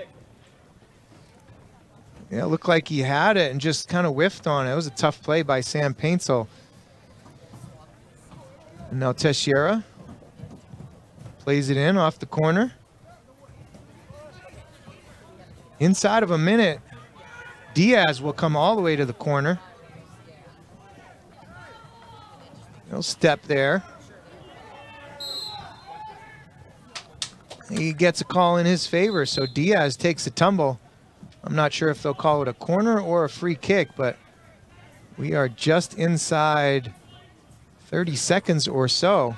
H: Yeah, it looked like he had it and just kind of whiffed on it. It was a tough play by Sam Paintsel. And now Teixeira plays it in off the corner. Inside of a minute, Diaz will come all the way to the corner. He'll step there. He gets a call in his favor, so Diaz takes a tumble. I'm not sure if they'll call it a corner or a free kick, but we are just inside 30 seconds or so.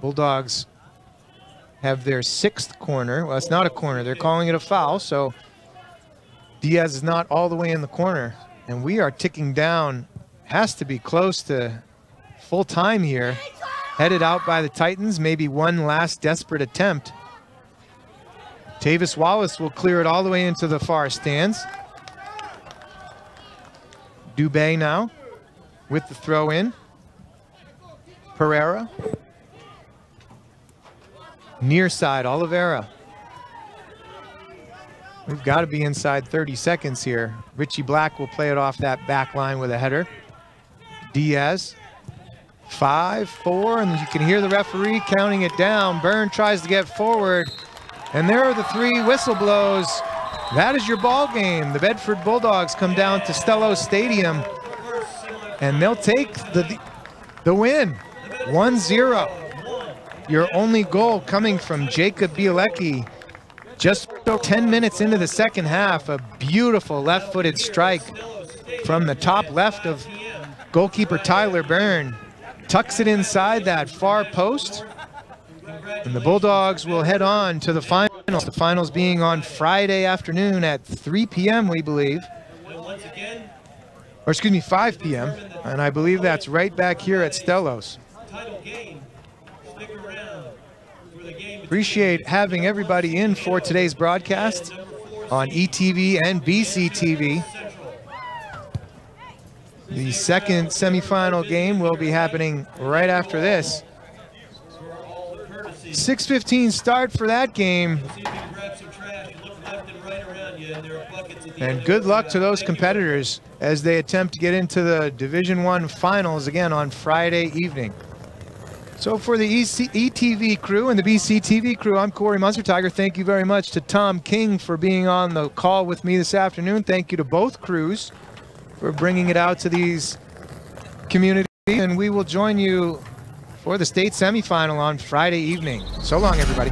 H: Bulldogs have their 6th corner. Well, it's not a corner. They're calling it a foul, so Diaz is not all the way in the corner. And we are ticking down. Has to be close to full time here. Headed out by the Titans. Maybe one last desperate attempt. Tavis Wallace will clear it all the way into the far stands. Dubé now with the throw in. Pereira. Near side, Oliveira. We've got to be inside 30 seconds here. Richie Black will play it off that back line with a header. Diaz. 5-4, and you can hear the referee counting it down. Byrne tries to get forward, and there are the 3 whistle blows. That is your ball game. The Bedford Bulldogs come down to Stello Stadium, and they'll take the win. 1-0. Your only goal coming from Jacob Bielecki. Just 10 minutes into the second half, a beautiful left-footed strike from the top left of goalkeeper Tyler Byrne. Tucks it inside that far post, and the Bulldogs will head on to the final. The finals being on Friday afternoon at 3 p.m., we believe. Or excuse me, 5 p.m. And I believe that's right back here at Stellos. Appreciate having everybody in for today's broadcast on ETV and BCTV. The second semifinal game will be happening right after this. 6:15 start for that game. And good luck to those competitors as they attempt to get into the Division I finals again on Friday evening. So for the ETV crew and the BCTV crew, I'm Corey Munstertiger. Thank you very much to Tom King for being on the call with me this afternoon. Thank you to both crews for bringing it out to these communities. And we will join you for the state semifinal on Friday evening. So long, everybody.